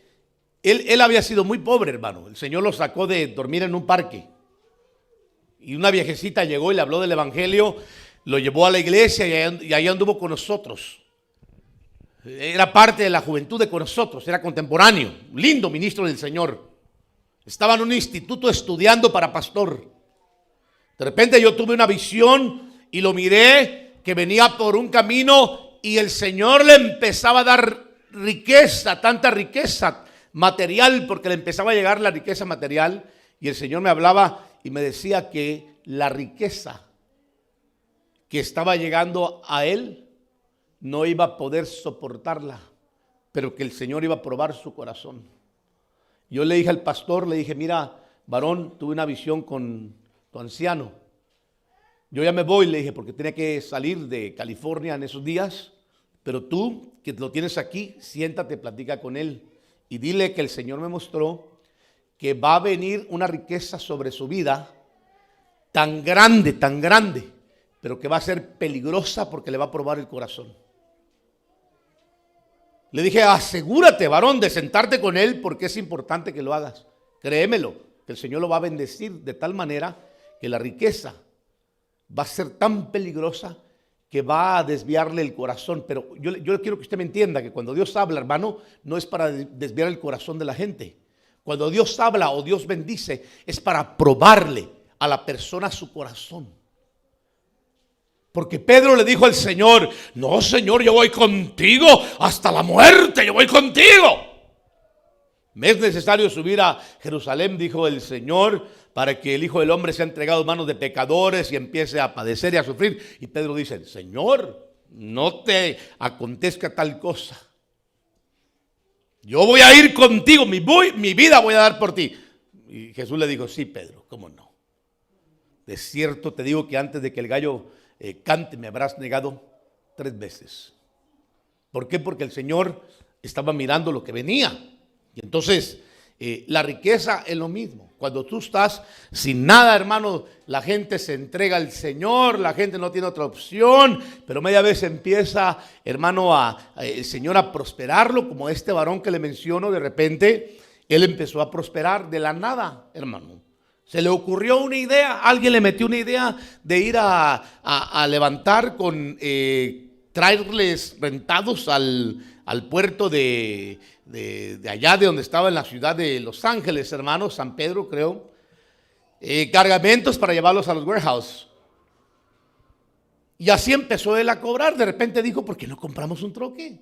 él había sido muy pobre, hermano. El Señor lo sacó de dormir en un parque. Y una viejecita llegó y le habló del evangelio, lo llevó a la iglesia y ahí anduvo con nosotros. Era parte de la juventud de con nosotros, era contemporáneo, lindo ministro del Señor. Estaba en un instituto estudiando para pastor. De repente yo tuve una visión y lo miré que venía por un camino y el Señor le empezaba a dar riqueza, tanta riqueza material, porque le empezaba a llegar la riqueza material, y el Señor me hablaba y me decía que la riqueza que estaba llegando a él no iba a poder soportarla, pero que el Señor iba a probar su corazón. Yo le dije al pastor, le dije: mira, varón, tuve una visión con tu anciano. Yo ya me voy, le dije, porque tenía que salir de California en esos días, pero tú, que lo tienes aquí, siéntate, platica con él y dile que el Señor me mostró que va a venir una riqueza sobre su vida tan grande, pero que va a ser peligrosa porque le va a probar el corazón. Le dije, asegúrate, varón, de sentarte con él porque es importante que lo hagas. Créemelo, que el Señor lo va a bendecir de tal manera que la riqueza va a ser tan peligrosa que va a desviarle el corazón. Pero yo quiero que usted me entienda que cuando Dios habla, hermano, no es para desviar el corazón de la gente. Cuando Dios habla o Dios bendice, es para probarle a la persona su corazón. Porque Pedro le dijo al Señor, no, Señor, yo voy contigo hasta la muerte, yo voy contigo. Me es necesario subir a Jerusalén, dijo el Señor, para que el Hijo del Hombre sea entregado en manos de pecadores y empiece a padecer y a sufrir. Y Pedro dice, Señor, no te acontezca tal cosa. Yo voy a ir contigo, mi vida voy a dar por ti. Y Jesús le dijo, sí, Pedro, ¿cómo no? De cierto te digo que antes de que el gallo cante me habrás negado 3 veces. ¿Por qué? Porque el Señor estaba mirando lo que venía. Y entonces la riqueza es lo mismo. Cuando tú estás sin nada, hermano, la gente se entrega al Señor, la gente no tiene otra opción, pero media vez empieza, hermano, el Señor a prosperarlo, como este varón que le menciono. De repente él empezó a prosperar de la nada, hermano. Se le ocurrió una idea, alguien le metió una idea de ir a levantar con trailers rentados al puerto de allá de donde estaba en la ciudad de Los Ángeles, hermano, San Pedro creo, cargamentos para llevarlos a los warehouses. Y así empezó él a cobrar. De repente dijo, ¿por qué no compramos un troque?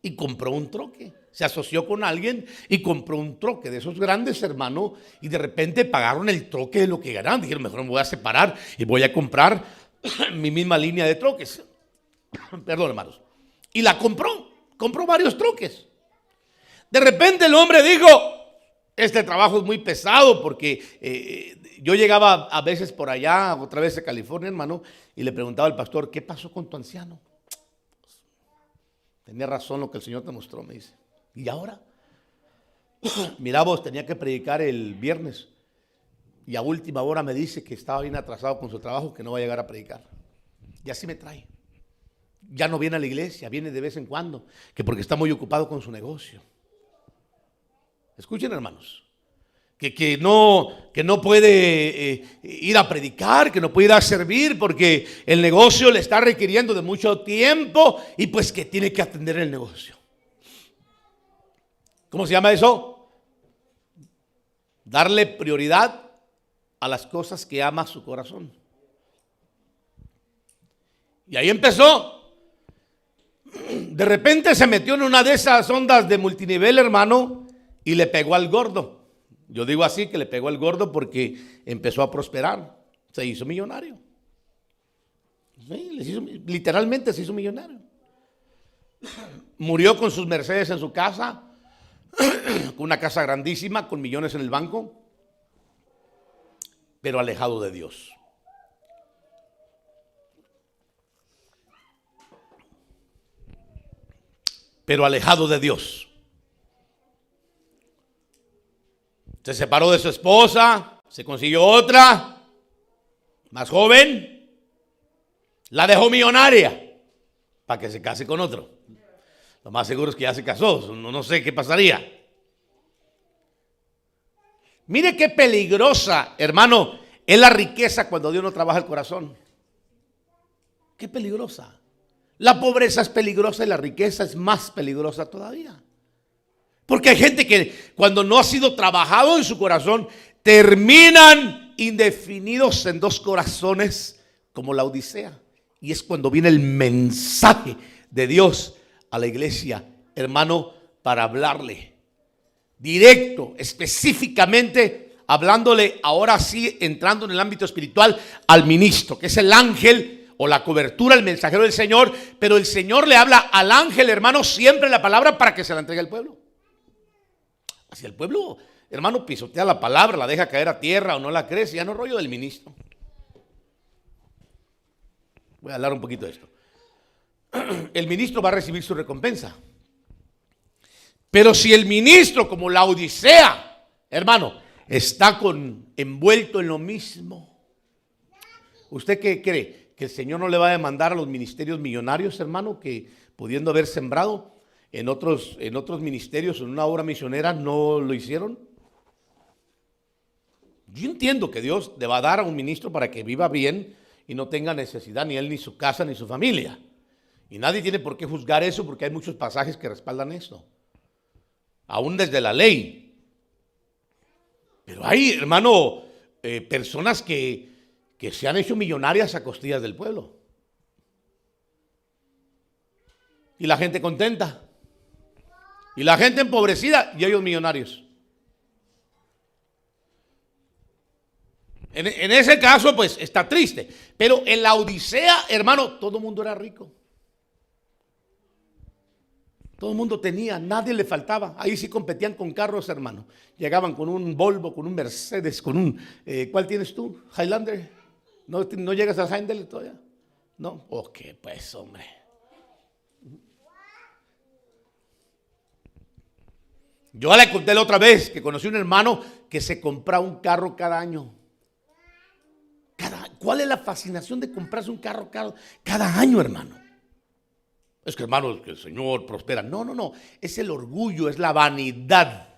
Y compró un troque. Se asoció con alguien y compró un troque de esos grandes, hermano. Y de repente pagaron el troque de lo que ganaron. Dijeron, mejor me voy a separar y voy a comprar mi misma línea de troques. Perdón, hermanos. Y la compró varios troques. De repente el hombre dijo, este trabajo es muy pesado porque yo llegaba a veces por allá, otra vez de California, hermano, y le preguntaba al pastor, ¿qué pasó con tu anciano? Tenía razón lo que el Señor te mostró, me dice. ¿Y ahora? Mira vos, tenía que predicar el viernes y a última hora me dice que estaba bien atrasado con su trabajo, que no va a llegar a predicar. Y así me trae. Ya no viene a la iglesia, viene de vez en cuando, que porque está muy ocupado con su negocio. Escuchen, hermanos, que no puede ir a predicar, que no puede ir a servir porque el negocio le está requiriendo de mucho tiempo y pues que tiene que atender el negocio. ¿Cómo se llama eso? Darle prioridad a las cosas que ama su corazón. Y ahí empezó. De repente se metió en una de esas ondas de multinivel, hermano, y le pegó al gordo. Yo digo así, que le pegó al gordo porque empezó a prosperar. Se hizo millonario. Sí, literalmente se hizo millonario. Murió con sus Mercedes en su casa, con una casa grandísima, con millones en el banco, pero alejado de Dios. Pero alejado de Dios. Se separó de su esposa, se consiguió otra, más joven, la dejó millonaria para que se case con otro. Lo más seguro es que ya se casó, no sé qué pasaría. Mire qué peligrosa, hermano, es la riqueza cuando Dios no trabaja el corazón. Qué peligrosa. La pobreza es peligrosa y la riqueza es más peligrosa todavía. Porque hay gente que cuando no ha sido trabajado en su corazón, terminan indefinidos en 2 corazones como la Odisea. Y es cuando viene el mensaje de Dios a la iglesia, hermano, para hablarle directo, específicamente, hablándole ahora sí, entrando en el ámbito espiritual, al ministro, que es el ángel o la cobertura, el mensajero del Señor. Pero el Señor le habla al ángel, hermano, siempre la palabra para que se la entregue al pueblo. Si el pueblo, hermano, pisotea la palabra, la deja caer a tierra o no la crece, ya no es rollo del ministro. Voy a hablar un poquito de esto. El ministro va a recibir su recompensa. Pero si el ministro, como la Odisea, hermano, está envuelto en lo mismo. ¿Usted qué cree? ¿Que el Señor no le va a demandar a los ministerios millonarios, hermano, que pudiendo haber sembrado en otros ministerios, en una obra misionera, no lo hicieron? Yo entiendo que Dios le va a dar a un ministro para que viva bien y no tenga necesidad ni él, ni su casa, ni su familia. Y nadie tiene por qué juzgar eso, porque hay muchos pasajes que respaldan esto, aún desde la ley. Pero hay, hermano, personas que se han hecho millonarias a costillas del pueblo. Y la gente contenta. Y la gente empobrecida y ellos millonarios. En ese caso, pues, está triste. Pero en la Odisea, hermano, todo el mundo era rico. Todo el mundo tenía, nadie le faltaba. Ahí sí competían con carros, hermano. Llegaban con un Volvo, con un Mercedes, con un... ¿cuál tienes tú? ¿Highlander? ¿No llegas al Highlander todavía? No. Ok, pues, hombre. Yo le conté la otra vez que conocí un hermano que se compraba un carro cada año. ¿Cuál es la fascinación de comprarse un carro cada año, hermano? Es que, hermano, que el Señor prospera. No. Es el orgullo, es la vanidad.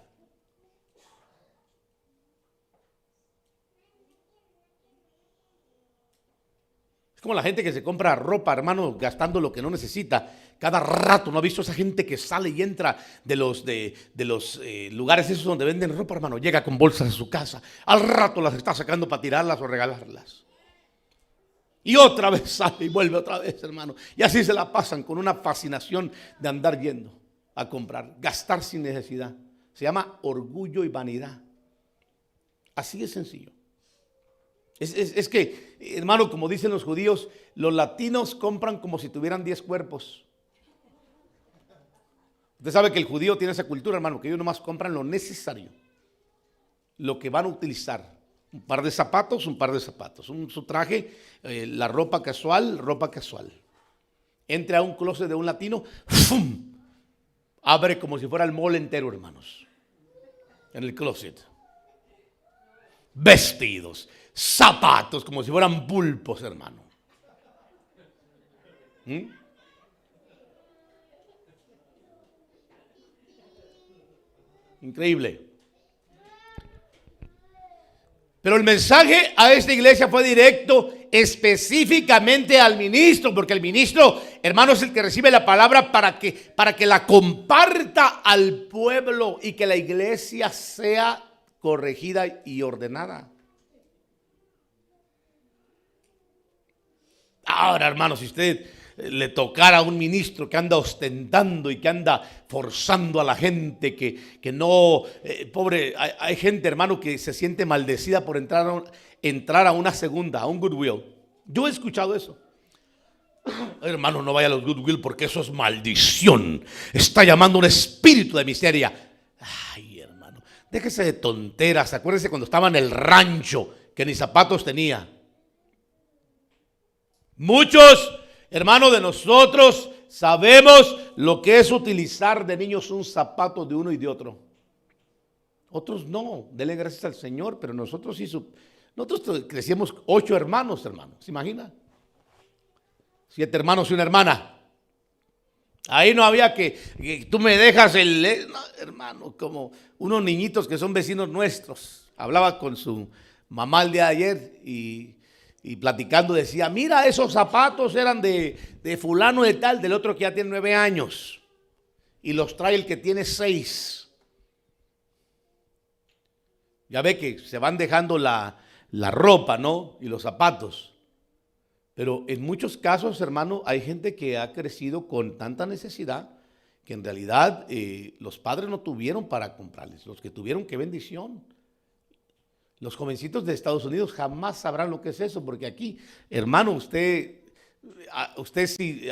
Es como la gente que se compra ropa, hermano, gastando lo que no necesita. Cada rato, ¿no ha visto esa gente que sale y entra de los lugares esos donde venden ropa, hermano? Llega con bolsas a su casa. Al rato las está sacando para tirarlas o regalarlas. Y otra vez sale y vuelve otra vez, hermano. Y así se la pasan con una fascinación de andar yendo a comprar, gastar sin necesidad. Se llama orgullo y vanidad. Así es sencillo. Es que, hermano, como dicen los judíos, los latinos compran como si tuvieran 10 cuerpos. Usted sabe que el judío tiene esa cultura, hermano, que ellos nomás compran lo necesario, lo que van a utilizar. Un par de zapatos, su traje, la ropa casual. Entre a un closet de un latino, ¡fum! Abre como si fuera el mall entero, hermanos, en el closet. Vestidos, zapatos, como si fueran pulpos, hermano. Increíble. Pero el mensaje a esta iglesia fue directo, específicamente al ministro, porque el ministro, hermano, es el que recibe la palabra para que la comparta al pueblo y que la iglesia sea corregida y ordenada. Ahora, hermano, si usted le tocara a un ministro que anda ostentando y que anda forzando a la gente, que no, pobre, hay gente, hermano, que se siente maldecida por entrar a una segunda, a un Goodwill. Yo he escuchado eso. Hermano, no vaya a los Goodwill porque eso es maldición. Está llamando un espíritu de miseria. Ay, hermano, déjese de tonteras. Acuérdese cuando estaba en el rancho que ni zapatos tenía. Muchos, hermanos, de nosotros sabemos lo que es utilizar de niños un zapato de uno y de otro. Otros no, denle gracias al Señor, pero nosotros sí. Nosotros crecimos 8 hermanos, ¿se imagina? 7 hermanos y una hermana. Ahí no había que tú me dejas no, hermano, como unos niñitos que son vecinos nuestros. Hablaba con su mamá el día de ayer y platicando decía, mira, esos zapatos eran de fulano de tal, del otro que ya tiene 9 años. Y los trae el que tiene 6. Ya ve que se van dejando la ropa, ¿no? Y los zapatos. Pero en muchos casos, hermano, hay gente que ha crecido con tanta necesidad que en realidad los padres no tuvieron para comprarles. Los que tuvieron, qué bendición. Los jovencitos de Estados Unidos jamás sabrán lo que es eso, porque aquí, hermano, usted si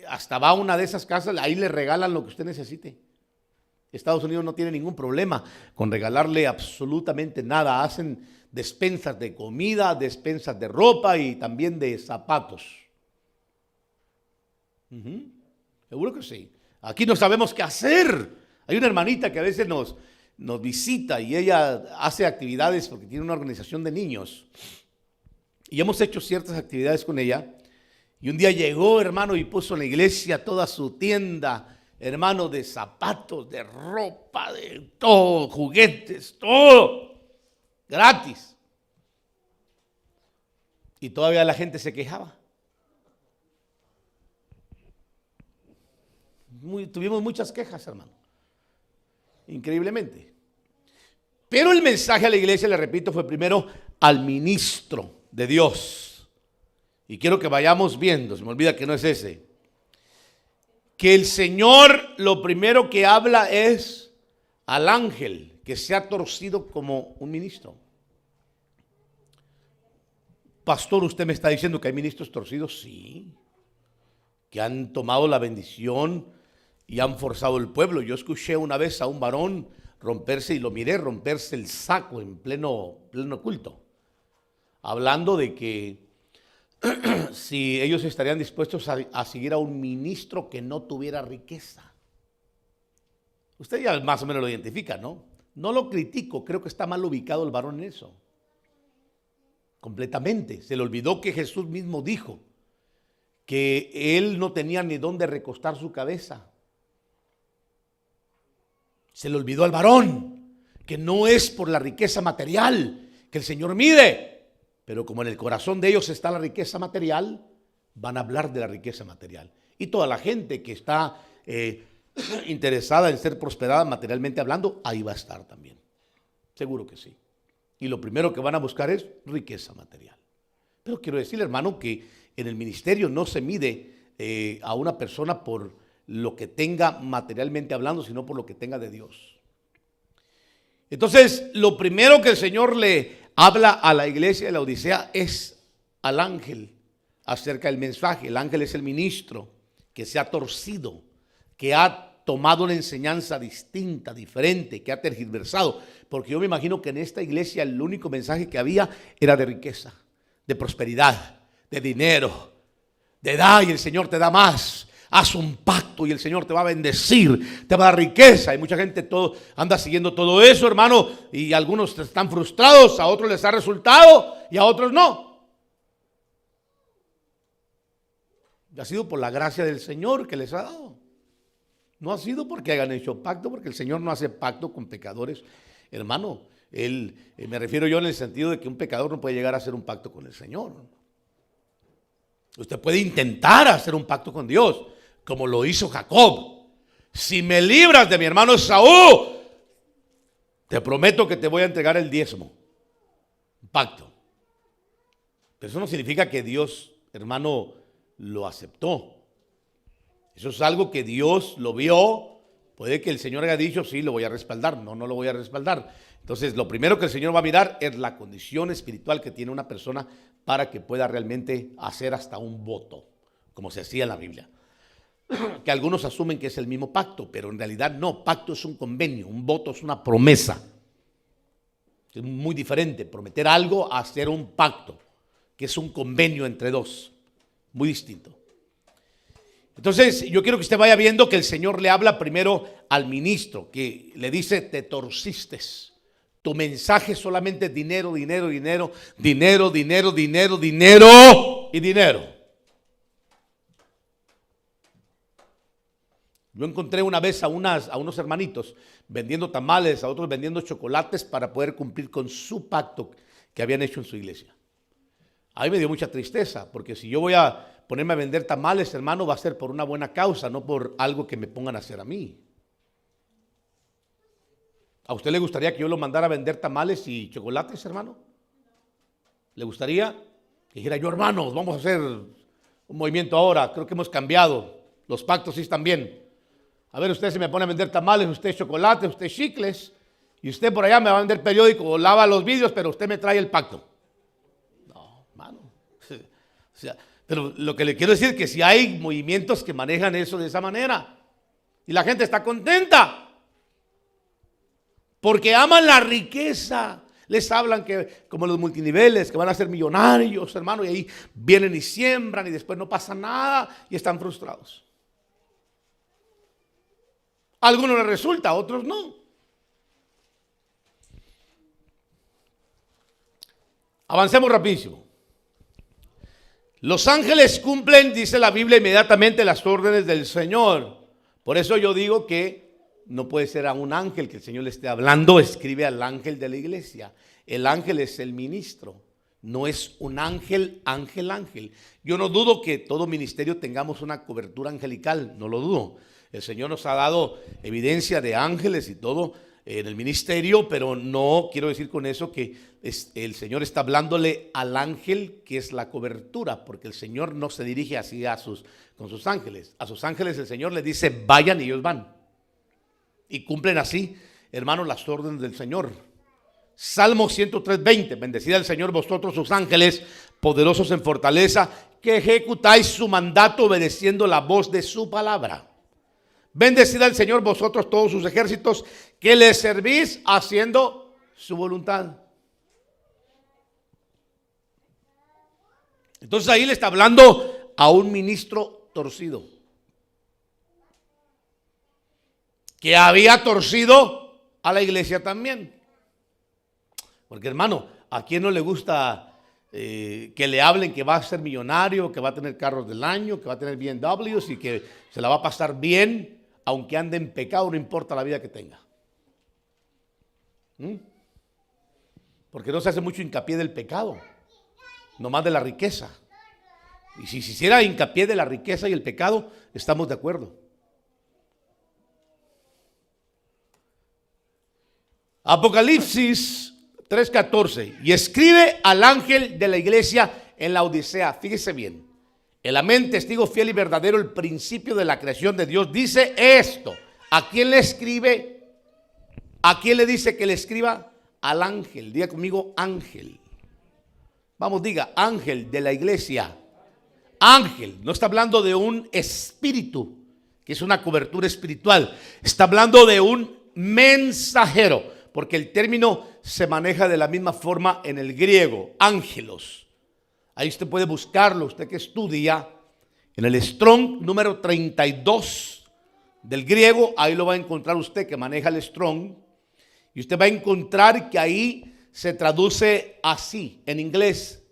hasta va a una de esas casas, ahí le regalan lo que usted necesite. Estados Unidos no tiene ningún problema con regalarle absolutamente nada. Hacen despensas de comida, despensas de ropa y también de zapatos. Seguro que sí. Aquí no sabemos qué hacer. Hay una hermanita que a veces nos visita y ella hace actividades porque tiene una organización de niños. Y hemos hecho ciertas actividades con ella. Y un día llegó, hermano, y puso en la iglesia toda su tienda, hermano, de zapatos, de ropa, de todo, juguetes, todo, gratis. Y todavía la gente se quejaba. Tuvimos muchas quejas, hermano. Increíblemente. Pero el mensaje a la iglesia, le repito, fue primero al ministro de Dios. Y quiero que vayamos viendo, se me olvida que no es ese. Que el Señor lo primero que habla es al ángel que se ha torcido como un ministro. Pastor, ¿usted me está diciendo que hay ministros torcidos? Sí. Que han tomado la bendición y han forzado el pueblo. Yo escuché una vez a un varón romperse, y lo miré romperse el saco en pleno culto, hablando de que si ellos estarían dispuestos a seguir a un ministro que no tuviera riqueza. Usted ya más o menos lo identifica, ¿no? No lo critico, creo que está mal ubicado el varón en eso. Completamente. Se le olvidó que Jesús mismo dijo que él no tenía ni dónde recostar su cabeza. Se le olvidó al varón que no es por la riqueza material que el Señor mide, pero como en el corazón de ellos está la riqueza material, van a hablar de la riqueza material. Y toda la gente que está interesada en ser prosperada materialmente hablando, ahí va a estar también. Seguro que sí. Y lo primero que van a buscar es riqueza material. Pero quiero decirle, hermano, que en el ministerio no se mide a una persona por lo que tenga materialmente hablando, sino por lo que tenga de Dios. Entonces, lo primero que el Señor le habla a la iglesia de la Odisea es al ángel acerca del mensaje. El ángel es el ministro que se ha torcido, que ha tomado una enseñanza distinta, diferente, que ha tergiversado. Porque yo me imagino que en esta iglesia el único mensaje que había era de riqueza, de prosperidad, de dinero, de da y el Señor te da más. Haz un pacto y el Señor te va a bendecir, te va a dar riqueza. Y mucha gente anda siguiendo todo eso, hermano, y algunos están frustrados, a otros les ha resultado y a otros no. Ha sido por la gracia del Señor que les ha dado. No ha sido porque hayan hecho pacto, porque el Señor no hace pacto con pecadores. Hermano, me refiero yo en el sentido de que un pecador no puede llegar a hacer un pacto con el Señor. Usted puede intentar hacer un pacto con Dios, como lo hizo Jacob. Si me libras de mi hermano Esaú, te prometo que te voy a entregar el diezmo. Un pacto. Pero eso no significa que Dios, hermano, lo aceptó. Eso es algo que Dios lo vio. Puede que el Señor haya dicho, sí, lo voy a respaldar. No, no lo voy a respaldar. Entonces, lo primero que el Señor va a mirar es la condición espiritual que tiene una persona para que pueda realmente hacer hasta un voto, como se hacía en la Biblia. Que algunos asumen que es el mismo pacto, pero en realidad no. Pacto es un convenio, un voto es una promesa. Es muy diferente prometer algo a hacer un pacto, que es un convenio entre dos. Muy distinto. Entonces, yo quiero que usted vaya viendo que el Señor le habla primero al ministro, que le dice, te torciste. Tu mensaje solamente es dinero, dinero, dinero, dinero, dinero, dinero, dinero y dinero. Yo encontré una vez a unos hermanitos vendiendo tamales, a otros vendiendo chocolates para poder cumplir con su pacto que habían hecho en su iglesia. A mí me dio mucha tristeza, porque si yo voy a ponerme a vender tamales, hermano, va a ser por una buena causa, no por algo que me pongan a hacer a mí. ¿A usted le gustaría que yo lo mandara a vender tamales y chocolates, hermano? ¿Le gustaría? Que dijera yo, hermanos, vamos a hacer un movimiento ahora, creo que hemos cambiado, los pactos sí están bien. A ver, usted se me pone a vender tamales, usted chocolates, usted chicles, y usted por allá me va a vender periódico, lava los vidrios, pero usted me trae el pacto. No, hermano. O sea, pero lo que le quiero decir es que si hay movimientos que manejan eso de esa manera, y la gente está contenta, porque aman la riqueza. Les hablan que como los multiniveles, que van a ser millonarios, hermano, y ahí vienen y siembran y después no pasa nada y están frustrados. A algunos les resulta, a otros no. Avancemos rapidísimo. Los ángeles cumplen, dice la Biblia, inmediatamente las órdenes del Señor. Por eso yo digo que no puede ser a un ángel que el Señor le esté hablando, escribe al ángel de la iglesia. El ángel es el ministro, no es un ángel. Yo no dudo que todo ministerio tengamos una cobertura angelical, no lo dudo. El Señor nos ha dado evidencia de ángeles y todo en el ministerio, pero no quiero decir con eso que el Señor está hablándole al ángel que es la cobertura, porque el Señor no se dirige así con sus ángeles. A sus ángeles el Señor les dice vayan y ellos van. Y cumplen así, hermanos, las órdenes del Señor. Salmo 103:20, bendecid al Señor vosotros sus ángeles, poderosos en fortaleza, que ejecutáis su mandato obedeciendo la voz de su palabra. Bendecid al Señor vosotros todos sus ejércitos, que le servís haciendo su voluntad. Entonces ahí le está hablando a un ministro torcido, que había torcido a la iglesia también. Porque hermano, ¿a quién no le gusta que le hablen que va a ser millonario, que va a tener carros del año, que va a tener BMWs y que se la va a pasar bien, aunque ande en pecado, no importa la vida que tenga? Porque no se hace mucho hincapié del pecado, nomás de la riqueza. Y si se hiciera hincapié de la riqueza y el pecado, estamos de acuerdo. Apocalipsis 3:14, y escribe al ángel de la iglesia en la Odisea. Fíjese bien, el amén, testigo fiel y verdadero, el principio de la creación de Dios, dice esto. ¿A quién le escribe? ¿A quién le dice que le escriba? Al ángel. Diga conmigo, ángel. Vamos, diga, ángel de la iglesia. Ángel, no está hablando de un espíritu, que es una cobertura espiritual. Está hablando de un mensajero, porque el término se maneja de la misma forma en el griego, ángelos. Ahí usted puede buscarlo, usted que estudia, en el Strong número 32 del griego, ahí lo va a encontrar usted que maneja el Strong, y usted va a encontrar que ahí se traduce así, en inglés,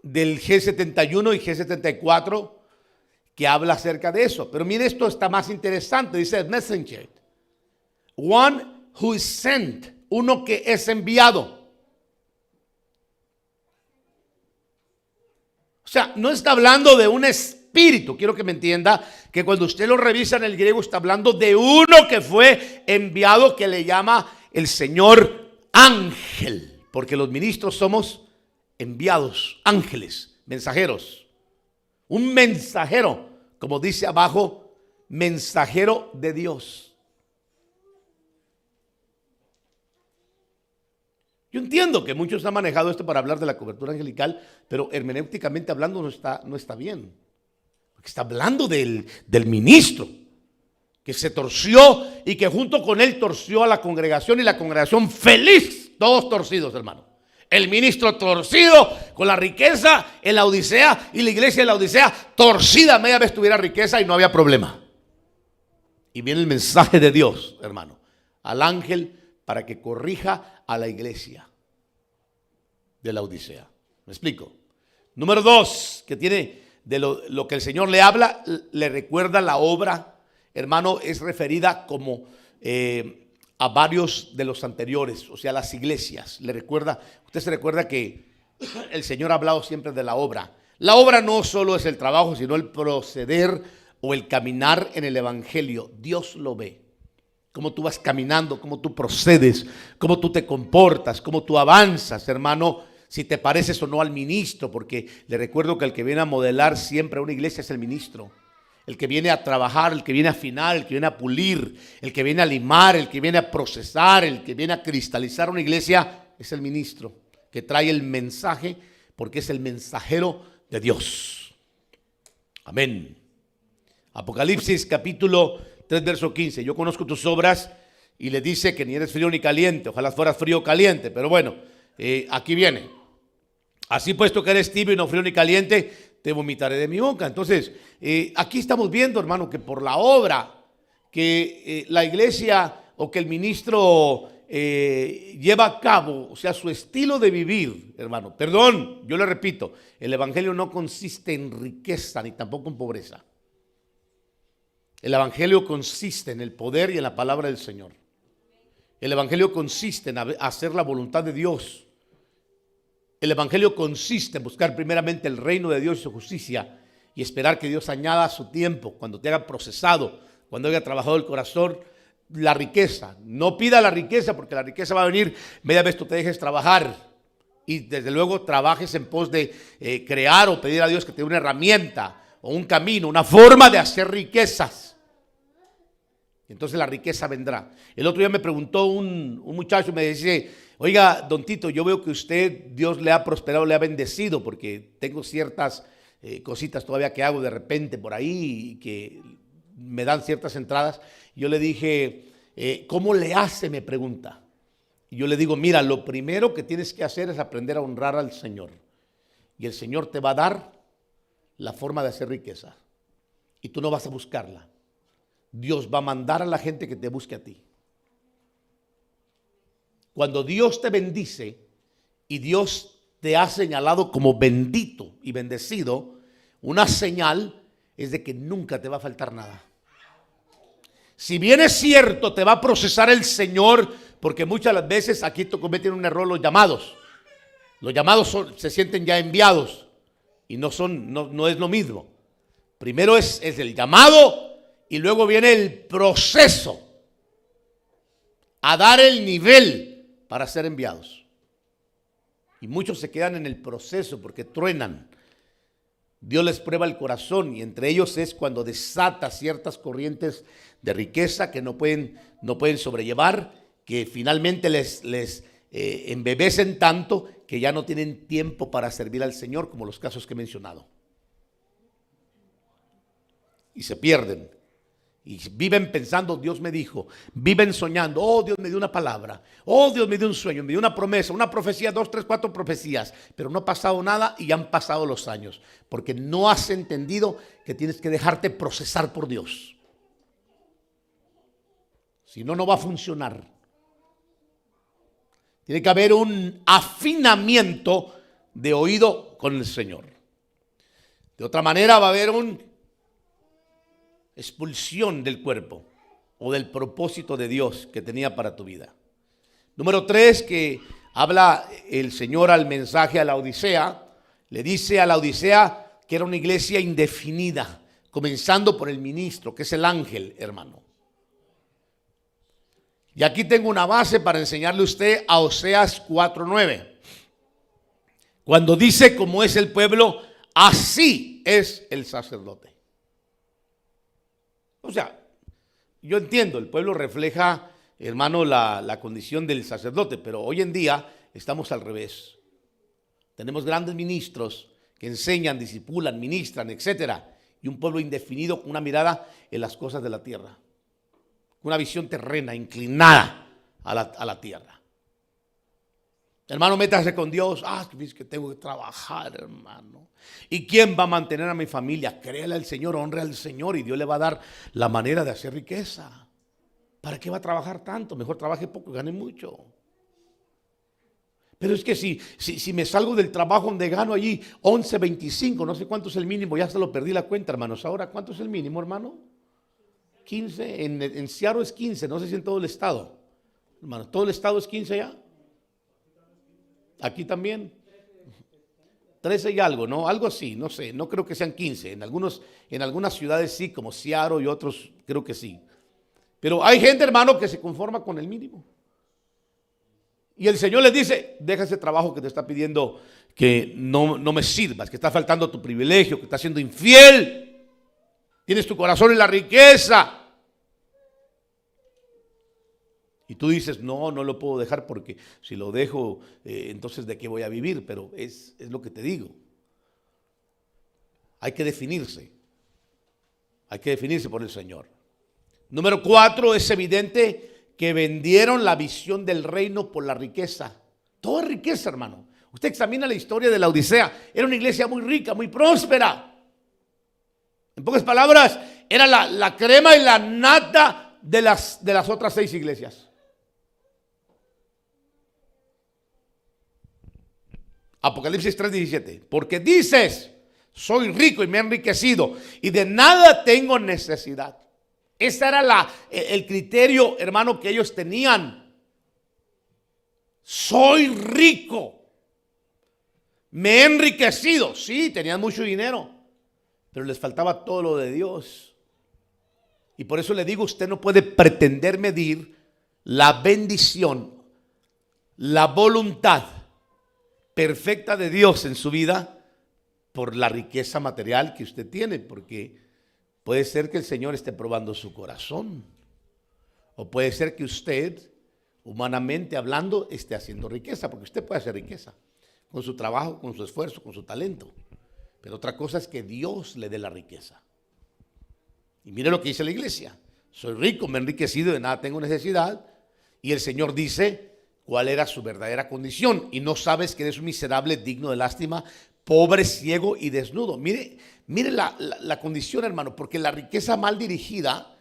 del G71 y G74, que habla acerca de eso. Pero mire, esto está más interesante, dice messenger, one who is sent, uno que es enviado. O sea, no está hablando de un espíritu. Quiero que me entienda que cuando usted lo revisa en el griego está hablando de uno que fue enviado, que le llama el Señor ángel, porque los ministros somos enviados, ángeles, mensajeros. Un mensajero, como dice abajo, mensajero de Dios. Yo entiendo que muchos han manejado esto para hablar de la cobertura angelical, pero hermenéuticamente hablando no está bien. Porque está hablando del ministro que se torció y que junto con él torció a la congregación, y la congregación feliz, todos torcidos, hermano. El ministro torcido con la riqueza en la Odisea, y la iglesia en la Odisea torcida, media vez tuviera riqueza y no había problema. Y viene el mensaje de Dios, hermano, al ángel para que corrija a la iglesia de la Odisea. ¿Me explico? Número 2, que tiene de lo que el Señor le habla, le recuerda la obra, hermano, es referida como a varios de los anteriores, o sea, las iglesias. Le recuerda, usted se recuerda que el Señor ha hablado siempre de la obra. La obra no solo es el trabajo, sino el proceder o el caminar en el evangelio. Dios lo ve. Cómo tú vas caminando, cómo tú procedes, cómo tú te comportas, cómo tú avanzas, hermano, si te pareces o no al ministro, porque le recuerdo que el que viene a modelar siempre a una iglesia es el ministro. El que viene a trabajar, el que viene a afinar, el que viene a pulir, el que viene a limar, el que viene a procesar, el que viene a cristalizar una iglesia es el ministro, que trae el mensaje, porque es el mensajero de Dios. Amén. Apocalipsis capítulo 3, verso 15. Yo conozco tus obras, y le dice que ni eres frío ni caliente. Ojalá fueras frío o caliente, pero bueno, aquí viene. Así puesto que eres tibio y no frío ni caliente, te vomitaré de mi boca. Entonces, aquí estamos viendo, hermano, que por la obra que la iglesia o que el ministro lleva a cabo, o sea, su estilo de vivir, hermano. Perdón, yo le repito, el evangelio no consiste en riqueza ni tampoco en pobreza. El evangelio consiste en el poder y en la palabra del Señor. El evangelio consiste en hacer la voluntad de Dios. El evangelio consiste en buscar primeramente el reino de Dios y su justicia y esperar que Dios añada a su tiempo, cuando te haya procesado, cuando haya trabajado el corazón, la riqueza. No pida la riqueza, porque la riqueza va a venir media vez tú te dejes trabajar y desde luego trabajes en pos de crear o pedir a Dios que te dé una herramienta o un camino, una forma de hacer riquezas. Entonces la riqueza vendrá. El otro día me preguntó un muchacho, me dice: oiga, don Tito, yo veo que usted, Dios le ha prosperado, le ha bendecido, porque tengo ciertas cositas todavía que hago de repente por ahí, que me dan ciertas entradas. Yo le dije, ¿cómo le hace? Me pregunta. Y yo le digo, mira, lo primero que tienes que hacer es aprender a honrar al Señor. Y el Señor te va a dar la forma de hacer riqueza. Y tú no vas a buscarla. Dios va a mandar a la gente que te busque a ti. Cuando Dios te bendice y Dios te ha señalado como bendito y bendecido, una señal es de que nunca te va a faltar nada. Si bien es cierto, te va a procesar el Señor, porque muchas las veces aquí cometen un error los llamados. Los llamados se sienten ya enviados y no es lo mismo. Primero es el llamado y luego viene el proceso a dar el nivel para ser enviados. Y muchos se quedan en el proceso porque truenan. Dios les prueba el corazón y entre ellos es cuando desata ciertas corrientes de riqueza que no pueden sobrellevar, que finalmente les embebecen tanto que ya no tienen tiempo para servir al Señor, como los casos que he mencionado. Y se pierden. Y viven pensando, Dios me dijo, viven soñando, oh Dios me dio una palabra, oh Dios me dio un sueño, me dio una promesa, una profecía, 2, 3, 4 profecías, pero no ha pasado nada y ya han pasado los años, porque no has entendido que tienes que dejarte procesar por Dios. Si no, no va a funcionar. Tiene que haber un afinamiento de oído con el Señor. De otra manera va a haber una expulsión del cuerpo o del propósito de Dios que tenía para tu vida. Número 3, que habla el Señor al mensaje a la Odisea. Le dice a la Odisea que era una iglesia indefinida, comenzando por el ministro, que es el ángel, hermano. Y aquí tengo una base para enseñarle a usted a Oseas 4:9. Cuando dice cómo es el pueblo, así es el sacerdote. O sea, yo entiendo, el pueblo refleja, hermano, la condición del sacerdote, pero hoy en día estamos al revés. Tenemos grandes ministros que enseñan, discipulan, ministran, etcétera, y un pueblo indefinido con una mirada en las cosas de la tierra. Una visión terrena, inclinada a la tierra. Hermano, métase con Dios. Es que tengo que trabajar, hermano. ¿Y quién va a mantener a mi familia? Créale al Señor, honre al Señor y Dios le va a dar la manera de hacer riqueza. ¿Para qué va a trabajar tanto? Mejor trabaje poco y gane mucho. Pero es que si me salgo del trabajo donde gano allí 11.25, no sé cuánto es el mínimo, ya se lo perdí la cuenta, hermanos. Ahora, ¿cuánto es el mínimo, hermano? 15, en Seattle es 15, no sé si en todo el estado. Hermano, ¿todo el estado es 15 ya? Aquí también. 13 y algo, ¿no? Algo así, no sé, no creo que sean 15. En algunas ciudades sí, como Seattle y otros creo que sí. Pero hay gente, hermano, que se conforma con el mínimo. Y el Señor les dice, deja ese trabajo que te está pidiendo que no me sirvas, que está faltando tu privilegio, que estás siendo infiel. Tienes tu corazón en la riqueza. Y tú dices, no lo puedo dejar porque si lo dejo, entonces ¿de qué voy a vivir? Pero es lo que te digo. Hay que definirse. Hay que definirse por el Señor. Número 4, es evidente que vendieron la visión del reino por la riqueza. Todo es riqueza, hermano. Usted examina la historia de la Odisea. Era una iglesia muy rica, muy próspera. En pocas palabras, era la crema y la nata de las otras 6 iglesias. Apocalipsis 3:17. Porque dices, soy rico y me he enriquecido y de nada tengo necesidad. Ese era el criterio, hermano, que ellos tenían. Soy rico. Me he enriquecido. Sí, tenían mucho dinero, pero les faltaba todo lo de Dios. Y por eso le digo, usted no puede pretender medir la bendición, la voluntad perfecta de Dios en su vida por la riqueza material que usted tiene, porque puede ser que el Señor esté probando su corazón, o puede ser que usted, humanamente hablando, esté haciendo riqueza, porque usted puede hacer riqueza con su trabajo, con su esfuerzo, con su talento, pero otra cosa es que Dios le dé la riqueza. Y mire lo que dice la iglesia: soy rico, me he enriquecido, de nada tengo necesidad. Y el Señor dice cuál era su verdadera condición: y no sabes que eres un miserable, digno de lástima, pobre, ciego y desnudo. Mire la condición, hermano, porque la riqueza mal dirigida,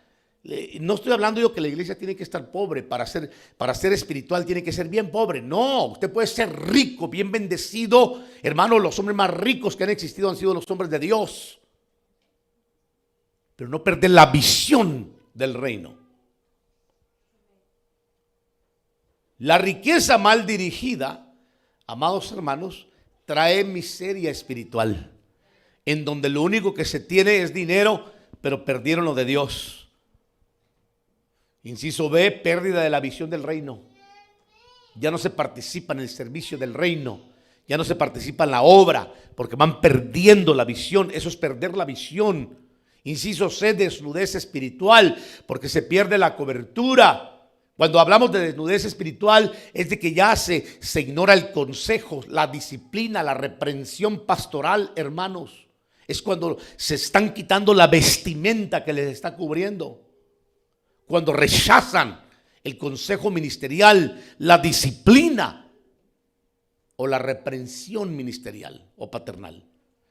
no estoy hablando yo que la iglesia tiene que estar pobre para ser espiritual, tiene que ser bien pobre. No, usted puede ser rico, bien bendecido. Hermano, los hombres más ricos que han existido han sido los hombres de Dios. Pero no perder la visión del reino. La riqueza mal dirigida, amados hermanos, trae miseria espiritual, en donde lo único que se tiene es dinero, pero perdieron lo de Dios. Inciso B, pérdida de la visión del reino. Ya no se participa en el servicio del reino, ya no se participa en la obra, porque van perdiendo la visión. Eso es perder la visión. Inciso C, desnudez espiritual, porque se pierde la cobertura. Cuando hablamos de desnudez espiritual, es de que ya se ignora el consejo, la disciplina, la reprensión pastoral, hermanos. Es cuando se están quitando la vestimenta que les está cubriendo. Cuando rechazan el consejo ministerial, la disciplina o la reprensión ministerial o paternal.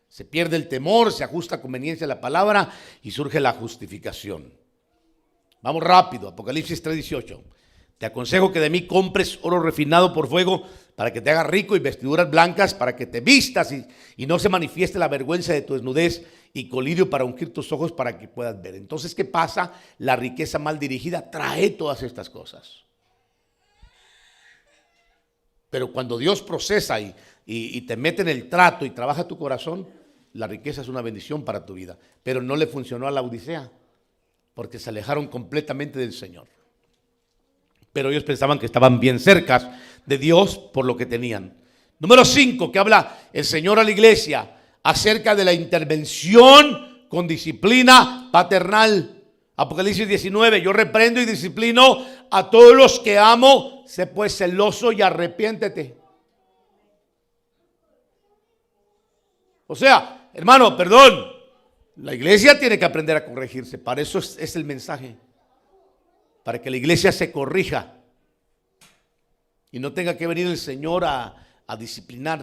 Se pierde el temor, se ajusta a conveniencia a la palabra y surge la justificación. Vamos rápido, Apocalipsis 3:18. Te aconsejo que de mí compres oro refinado por fuego para que te hagas rico, y vestiduras blancas para que te vistas y no se manifieste la vergüenza de tu desnudez, y colirio para ungir tus ojos para que puedas ver. Entonces, ¿qué pasa? La riqueza mal dirigida trae todas estas cosas. Pero cuando Dios procesa y te mete en el trato y trabaja tu corazón, la riqueza es una bendición para tu vida. Pero no le funcionó a la Odisea, porque se alejaron completamente del Señor. Pero ellos pensaban que estaban bien cerca de Dios por lo que tenían. Número 5, que habla el Señor a la iglesia acerca de la intervención con disciplina paternal. Apocalipsis 19, yo reprendo y disciplino a todos los que amo, sé pues celoso y arrepiéntete. O sea, hermano, perdón, la iglesia tiene que aprender a corregirse. Para eso es el mensaje. Para que la iglesia se corrija y no tenga que venir el Señor a disciplinar.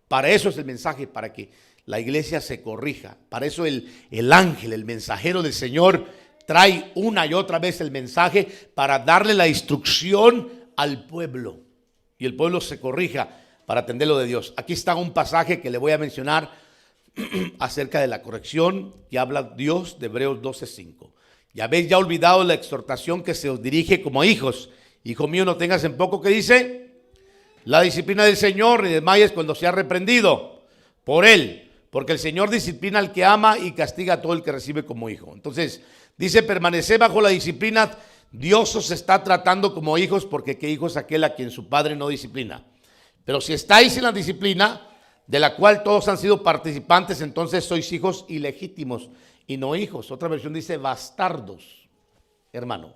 Para eso es el mensaje, para que la iglesia se corrija. Para eso el ángel, el mensajero del Señor, trae una y otra vez el mensaje para darle la instrucción al pueblo. Y el pueblo se corrija para atender lo de Dios. Aquí está un pasaje que le voy a mencionar acerca de la corrección que habla Dios de Hebreos 12:5. Y habéis ya olvidado la exhortación que se os dirige como hijos. Hijo mío, no tengas en poco, que dice, la disciplina del Señor, ni desmayes cuando sea reprendido por él, porque el Señor disciplina al que ama y castiga a todo el que recibe como hijo. Entonces, dice, permaneced bajo la disciplina. Dios os está tratando como hijos, porque qué hijo es aquel a quien su padre no disciplina. Pero si estáis en la disciplina, de la cual todos han sido participantes, entonces sois hijos ilegítimos y no hijos. Otra versión dice bastardos, hermano.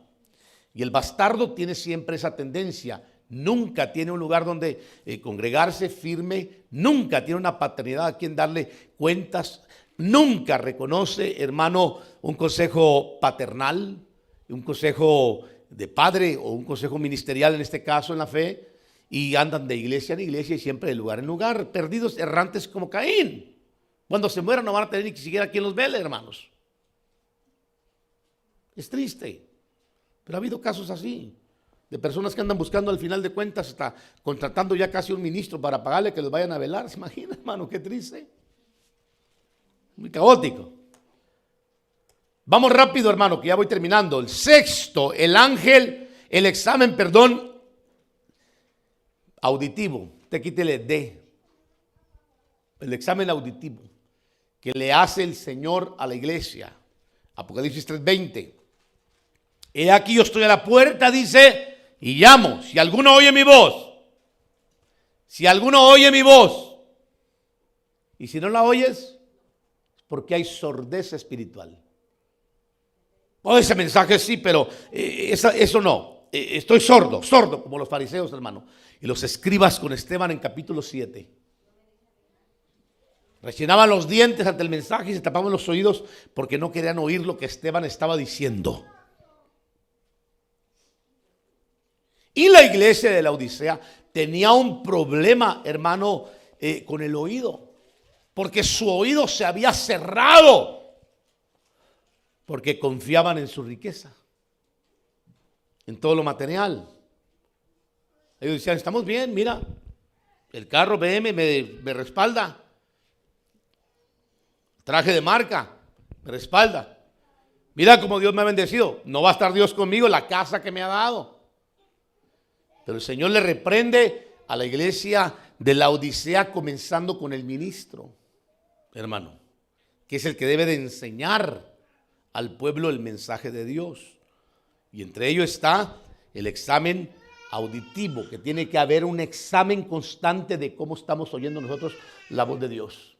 Y el bastardo tiene siempre esa tendencia. Nunca tiene un lugar donde congregarse firme. Nunca tiene una paternidad a quien darle cuentas. Nunca reconoce, hermano, un consejo paternal, un consejo de padre o un consejo ministerial, en este caso en la fe. Y andan de iglesia en iglesia y siempre de lugar en lugar, perdidos, errantes como Caín. Cuando se mueran no van a tener ni siquiera quien los vele, hermanos. Es triste, pero ha habido casos así. de personas que andan buscando al final de cuentas, hasta contratando ya casi un ministro para pagarle que los vayan a velar. ¿Se imagina, hermano? Qué triste. Muy caótico. Vamos rápido, hermano, que ya voy terminando. El sexto, el examen, auditivo. Te quítele D. El examen auditivo que le hace el Señor a la iglesia. Apocalipsis 3:20. He aquí yo estoy a la puerta, dice, y llamo. Si alguno oye mi voz. Si alguno oye mi voz. Y si no la oyes, es porque hay sordeza espiritual. Oh, ese mensaje sí, pero eso no. Estoy sordo, como los fariseos, hermano. Y los escribas con Esteban en capítulo 7. Rechinaban los dientes ante el mensaje y se tapaban los oídos porque no querían oír lo que Esteban estaba diciendo. Y la iglesia de la Odisea tenía un problema, hermano, con el oído. Porque su oído se había cerrado. Porque confiaban en su riqueza, en todo lo material. Ellos decían, estamos bien, mira, el carro BM me respalda, traje de marca me respalda, mira cómo Dios me ha bendecido, no va a estar Dios conmigo, la casa que me ha dado. Pero el Señor le reprende a la iglesia de la Odisea, comenzando con el ministro, hermano, que es el que debe de enseñar al pueblo el mensaje de Dios. Y entre ellos está el examen auditivo, que tiene que haber un examen constante de cómo estamos oyendo nosotros la voz de Dios.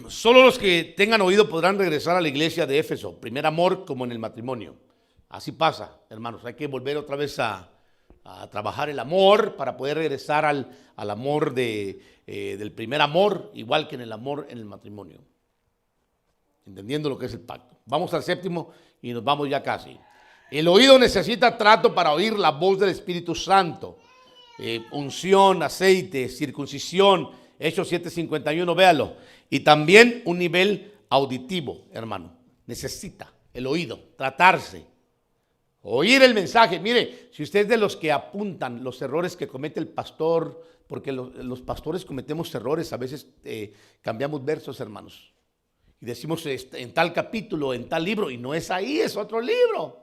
Solo los que tengan oído podrán regresar a la iglesia de Éfeso. Primer amor, como en el matrimonio. Así pasa, hermanos. Hay que volver otra vez a trabajar el amor para poder regresar al amor del primer amor, igual que en el amor en el matrimonio, entendiendo lo que es el pacto. Vamos al séptimo y nos vamos ya casi. El oído necesita trato para oír la voz del Espíritu Santo. Unción, aceite, circuncisión, Hechos 7:51, véalo. Y también un nivel auditivo, hermano. Necesita el oído, tratarse. Oír el mensaje. Mire, si usted es de los que apuntan los errores que comete el pastor, porque los pastores cometemos errores, a veces cambiamos versos, hermanos, y decimos en tal capítulo, en tal libro, y no es ahí, es otro libro.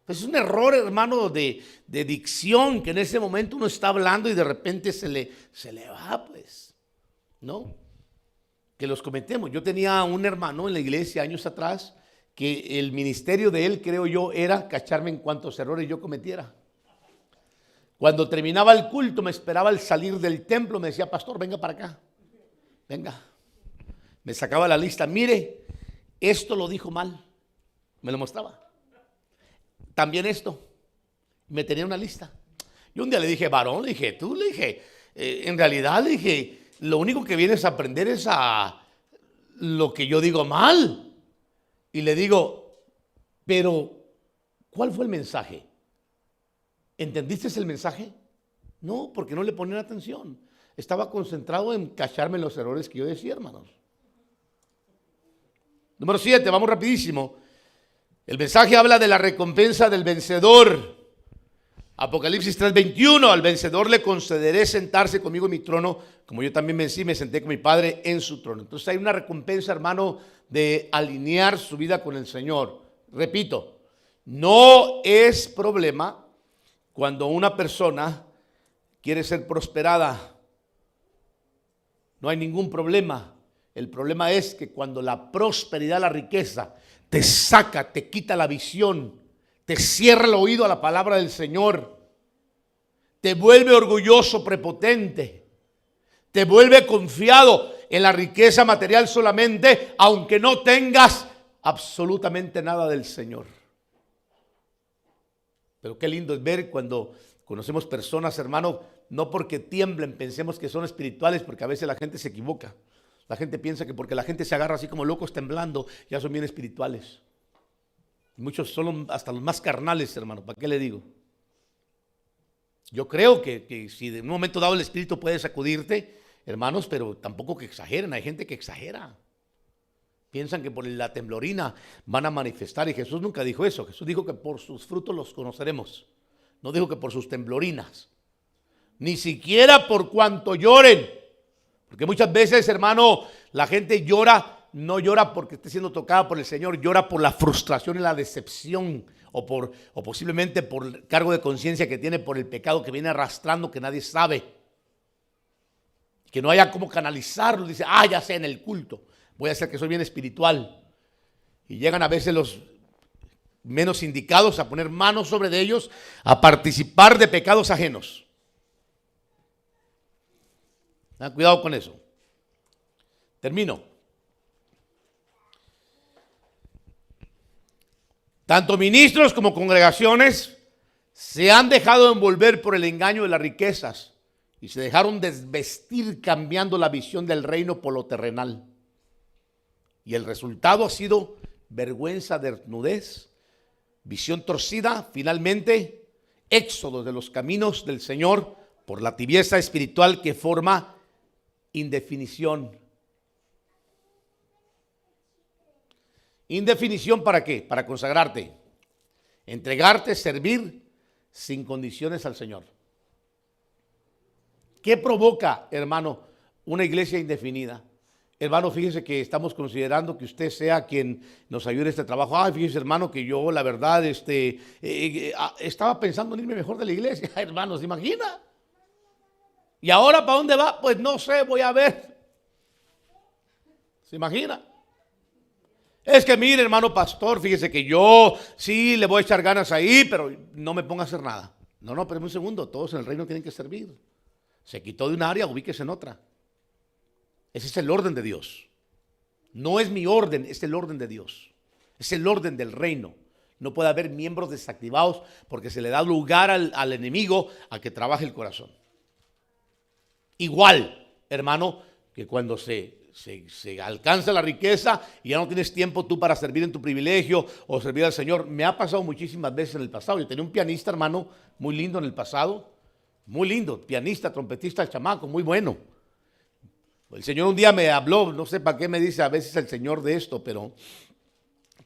Es un error, hermano, de dicción, que en ese momento uno está hablando y de repente se le va, pues, ¿no? Que los cometemos. Yo tenía un hermano en la iglesia años atrás, que el ministerio de él, creo yo, era cacharme en cuantos errores yo cometiera. Cuando terminaba el culto, me esperaba al salir del templo, me decía, pastor, venga para acá, venga. Me sacaba la lista, mire, esto lo dijo mal, me lo mostraba. También esto, me tenía una lista. Yo un día le dije, varón, le dije, en realidad, le dije, lo único que vienes a aprender es a lo que yo digo mal. Y le digo, pero, ¿cuál fue el mensaje? ¿Entendiste el mensaje? No, porque no le ponían atención. Estaba concentrado en cacharme los errores que yo decía, hermanos. Número 7, vamos rapidísimo. El mensaje habla de la recompensa del vencedor. Apocalipsis 3:21, al vencedor le concederé sentarse conmigo en mi trono, como yo también vencí, me senté con mi Padre en su trono. Entonces hay una recompensa, hermano, de alinear su vida con el Señor. Repito, no es problema cuando una persona quiere ser prosperada. No hay ningún problema. El problema es que cuando la prosperidad, la riqueza, te saca, te quita la visión, te cierra el oído a la palabra del Señor, te vuelve orgulloso, prepotente, te vuelve confiado en la riqueza material solamente, aunque no tengas absolutamente nada del Señor. Pero qué lindo es ver cuando conocemos personas, hermano, no porque tiemblen, pensemos que son espirituales, porque a veces la gente se equivoca. La gente piensa que porque la gente se agarra así como locos temblando, ya son bien espirituales. Muchos son hasta los más carnales, hermano, ¿para qué le digo? Yo creo que si de un momento dado el Espíritu puede sacudirte, hermanos, pero tampoco que exageren, hay gente que exagera. Piensan que por la temblorina van a manifestar, y Jesús nunca dijo eso. Jesús dijo que por sus frutos los conoceremos. No dijo que por sus temblorinas. Ni siquiera por cuanto lloren. Porque muchas veces, hermano, la gente llora, no llora porque esté siendo tocada por el Señor, llora por la frustración y la decepción, o posiblemente por el cargo de conciencia que tiene por el pecado que viene arrastrando, que nadie sabe. Que no haya cómo canalizarlo. Dice, ya sé, en el culto voy a hacer que soy bien espiritual. Y llegan a veces los menos indicados a poner manos sobre de ellos, a participar de pecados ajenos. Cuidado con eso. Termino. Tanto ministros como congregaciones se han dejado envolver por el engaño de las riquezas y se dejaron desvestir cambiando la visión del reino por lo terrenal. Y el resultado ha sido vergüenza, desnudez, visión torcida, finalmente éxodo de los caminos del Señor por la tibieza espiritual que forma indefinición. ¿Indefinición para qué? Para consagrarte, entregarte, servir sin condiciones al Señor. ¿Qué provoca, hermano, una iglesia indefinida? Hermano, fíjese que estamos considerando que usted sea quien nos ayude en este trabajo. Fíjese, hermano, que yo, la verdad, estaba pensando en irme mejor de la iglesia. Hermano, ¿se imagina? ¿Y ahora para dónde va? Pues no sé, voy a ver. ¿Se imagina? Es que mire, hermano pastor, fíjese que yo sí le voy a echar ganas ahí, pero no me ponga a hacer nada. No, pero un segundo, todos en el reino tienen que servir. Se quitó de un área, ubíquese en otra. Ese es el orden de Dios. No es mi orden, es el orden de Dios. Es el orden del reino. No puede haber miembros desactivados porque se le da lugar al enemigo a que trabaje el corazón. Igual, hermano, que cuando se alcanza la riqueza y ya no tienes tiempo tú para servir en tu privilegio o servir al Señor. Me ha pasado muchísimas veces en el pasado. Yo tenía un pianista, hermano, muy lindo en el pasado. Muy lindo, pianista, trompetista, chamaco, muy bueno. El Señor un día me habló, no sé para qué me dice a veces el Señor de esto, pero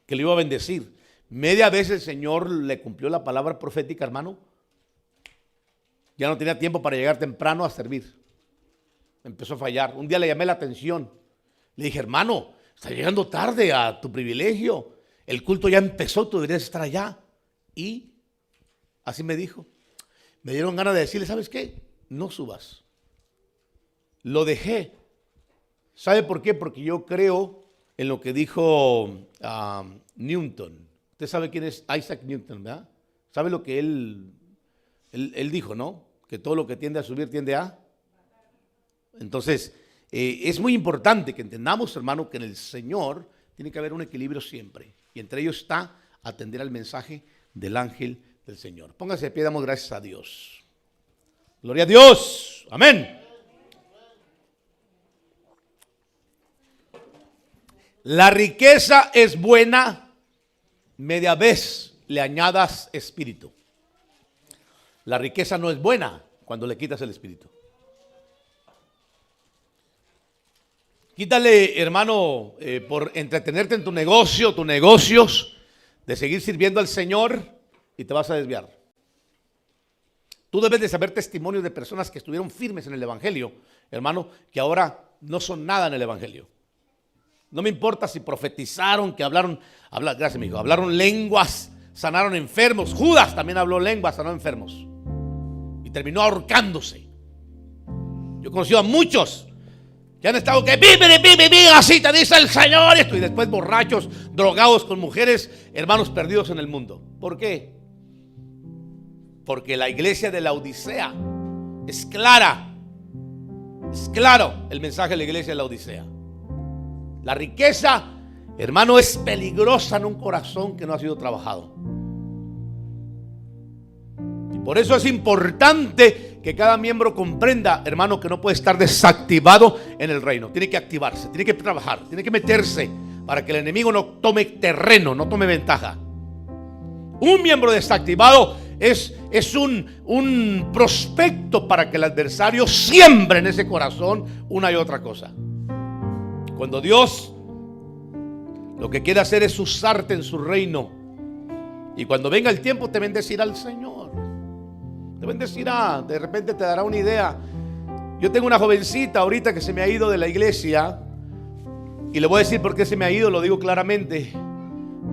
que le iba a bendecir. Media vez el Señor le cumplió la palabra profética, hermano. Ya no tenía tiempo para llegar temprano a servir. Empezó a fallar. Un día le llamé la atención. Le dije, hermano, está llegando tarde a tu privilegio. El culto ya empezó, tú deberías estar allá. Y así me dijo. Me dieron ganas de decirle, ¿sabes qué? No subas. Lo dejé. ¿Sabe por qué? Porque yo creo en lo que dijo Newton. Usted sabe quién es Isaac Newton, ¿verdad? ¿Sabe lo que él dijo, no? Que todo lo que tiende a subir tiende a... Entonces, es muy importante que entendamos, hermano, que en el Señor tiene que haber un equilibrio siempre. Y entre ellos está atender al mensaje del ángel del Señor. Póngase de pie, damos gracias a Dios. Gloria a Dios. Amén. La riqueza es buena, media vez le añadas espíritu. La riqueza no es buena cuando le quitas el espíritu. Quítale, hermano, por entretenerte en tu negocio, tus negocios, de seguir sirviendo al Señor y te vas a desviar. Tú debes de saber testimonios de personas que estuvieron firmes en el Evangelio, hermano, que ahora no son nada en el Evangelio. No me importa si profetizaron, que gracias amigo, hablaron lenguas, sanaron enfermos. Judas también habló lenguas, sanó enfermos. Y terminó ahorcándose. Yo he conocido a muchos que han estado que vive, así te dice el Señor. Y después borrachos, drogados con mujeres, hermanos perdidos en el mundo. ¿Por qué? Porque la iglesia de la Odisea es clara. Es claro el mensaje de la iglesia de la Odisea. La riqueza, hermano, es peligrosa en un corazón que no ha sido trabajado. Y por eso es importante que cada miembro comprenda, hermano, que no puede estar desactivado en el reino. Tiene que activarse, tiene que trabajar, tiene que meterse para que el enemigo no tome terreno, no tome ventaja. Un miembro desactivado es un prospecto para que el adversario siembre en ese corazón una y otra cosa. Cuando Dios Lo que quiere hacer es usarte en su reino. Y cuando venga el tiempo te bendecirá el Señor. Te bendecirá. De repente te dará una idea. Yo tengo una jovencita ahorita que se me ha ido de la iglesia. Y le voy a decir por qué se me ha ido, lo digo claramente.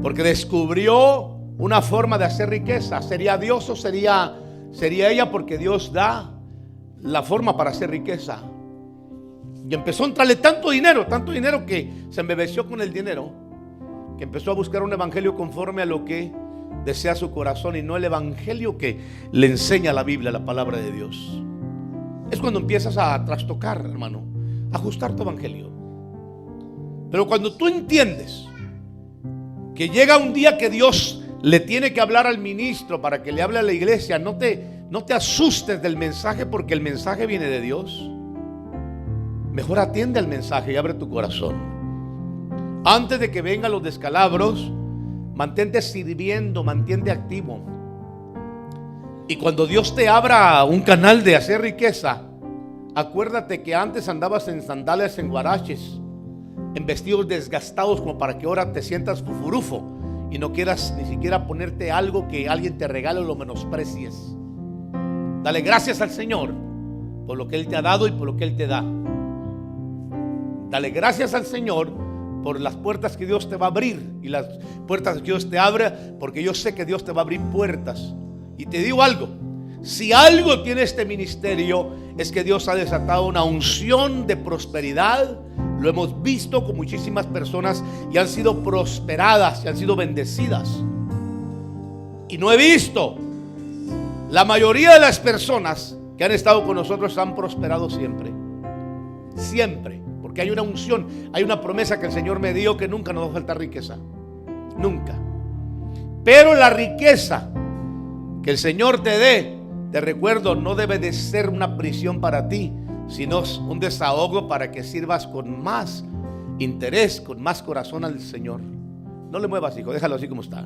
Porque descubrió una forma de hacer riqueza. ¿Sería Dios o sería ella? Porque Dios da la forma para hacer riqueza. Y empezó a entrarle tanto dinero que se embebeció con el dinero, que empezó a buscar un evangelio conforme a lo que desea su corazón y no el evangelio que le enseña la Biblia, la palabra de Dios. Es cuando empiezas a trastocar, hermano, a ajustar tu evangelio. Pero cuando tú entiendes que llega un día que Dios le tiene que hablar al ministro para que le hable a la iglesia, no te asustes del mensaje, porque el mensaje viene de Dios. Mejor atiende al mensaje y abre tu corazón. Antes de que vengan los descalabros, mantente sirviendo, mantente activo. Y cuando Dios te abra un canal de hacer riqueza, acuérdate que antes andabas en sandalias, en guaraches, en vestidos desgastados, como para que ahora te sientas fufurufo y no quieras ni siquiera ponerte algo que alguien te regale o lo menosprecies. Dale gracias al Señor por lo que Él te ha dado y por lo que Él te da. Dale gracias al Señor por las puertas que Dios te va a abrir y las puertas que Dios te abre, porque yo sé que Dios te va a abrir puertas. Y te digo algo, si algo tiene este ministerio es que Dios ha desatado una unción de prosperidad. Lo hemos visto con muchísimas personas y han sido prosperadas y han sido bendecidas. Y no he visto, la mayoría de las personas que han estado con nosotros han prosperado siempre. Siempre. Porque hay una unción, hay una promesa que el Señor me dio, que nunca nos va a faltar riqueza. Nunca. Pero la riqueza que el Señor te dé, te recuerdo, no debe de ser una prisión para ti, sino un desahogo para que sirvas con más interés, con más corazón al Señor. No le muevas, hijo, déjalo así como está.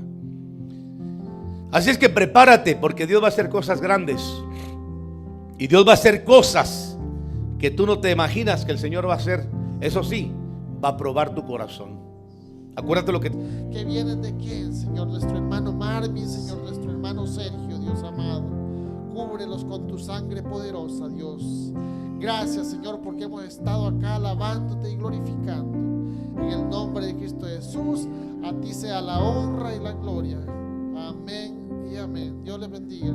Así es que prepárate, porque Dios va a hacer cosas grandes. Y Dios va a hacer cosas que tú no te imaginas que el Señor va a hacer. Eso sí, va a probar tu corazón. Acuérdate lo que vienen de quién, Señor, nuestro hermano Marvin, Señor, nuestro hermano Sergio, Dios amado. Cúbrelos con tu sangre poderosa, Dios. Gracias, Señor, porque hemos estado acá alabándote y glorificando. En el nombre de Cristo Jesús, a ti sea la honra y la gloria. Amén y amén. Dios les bendiga.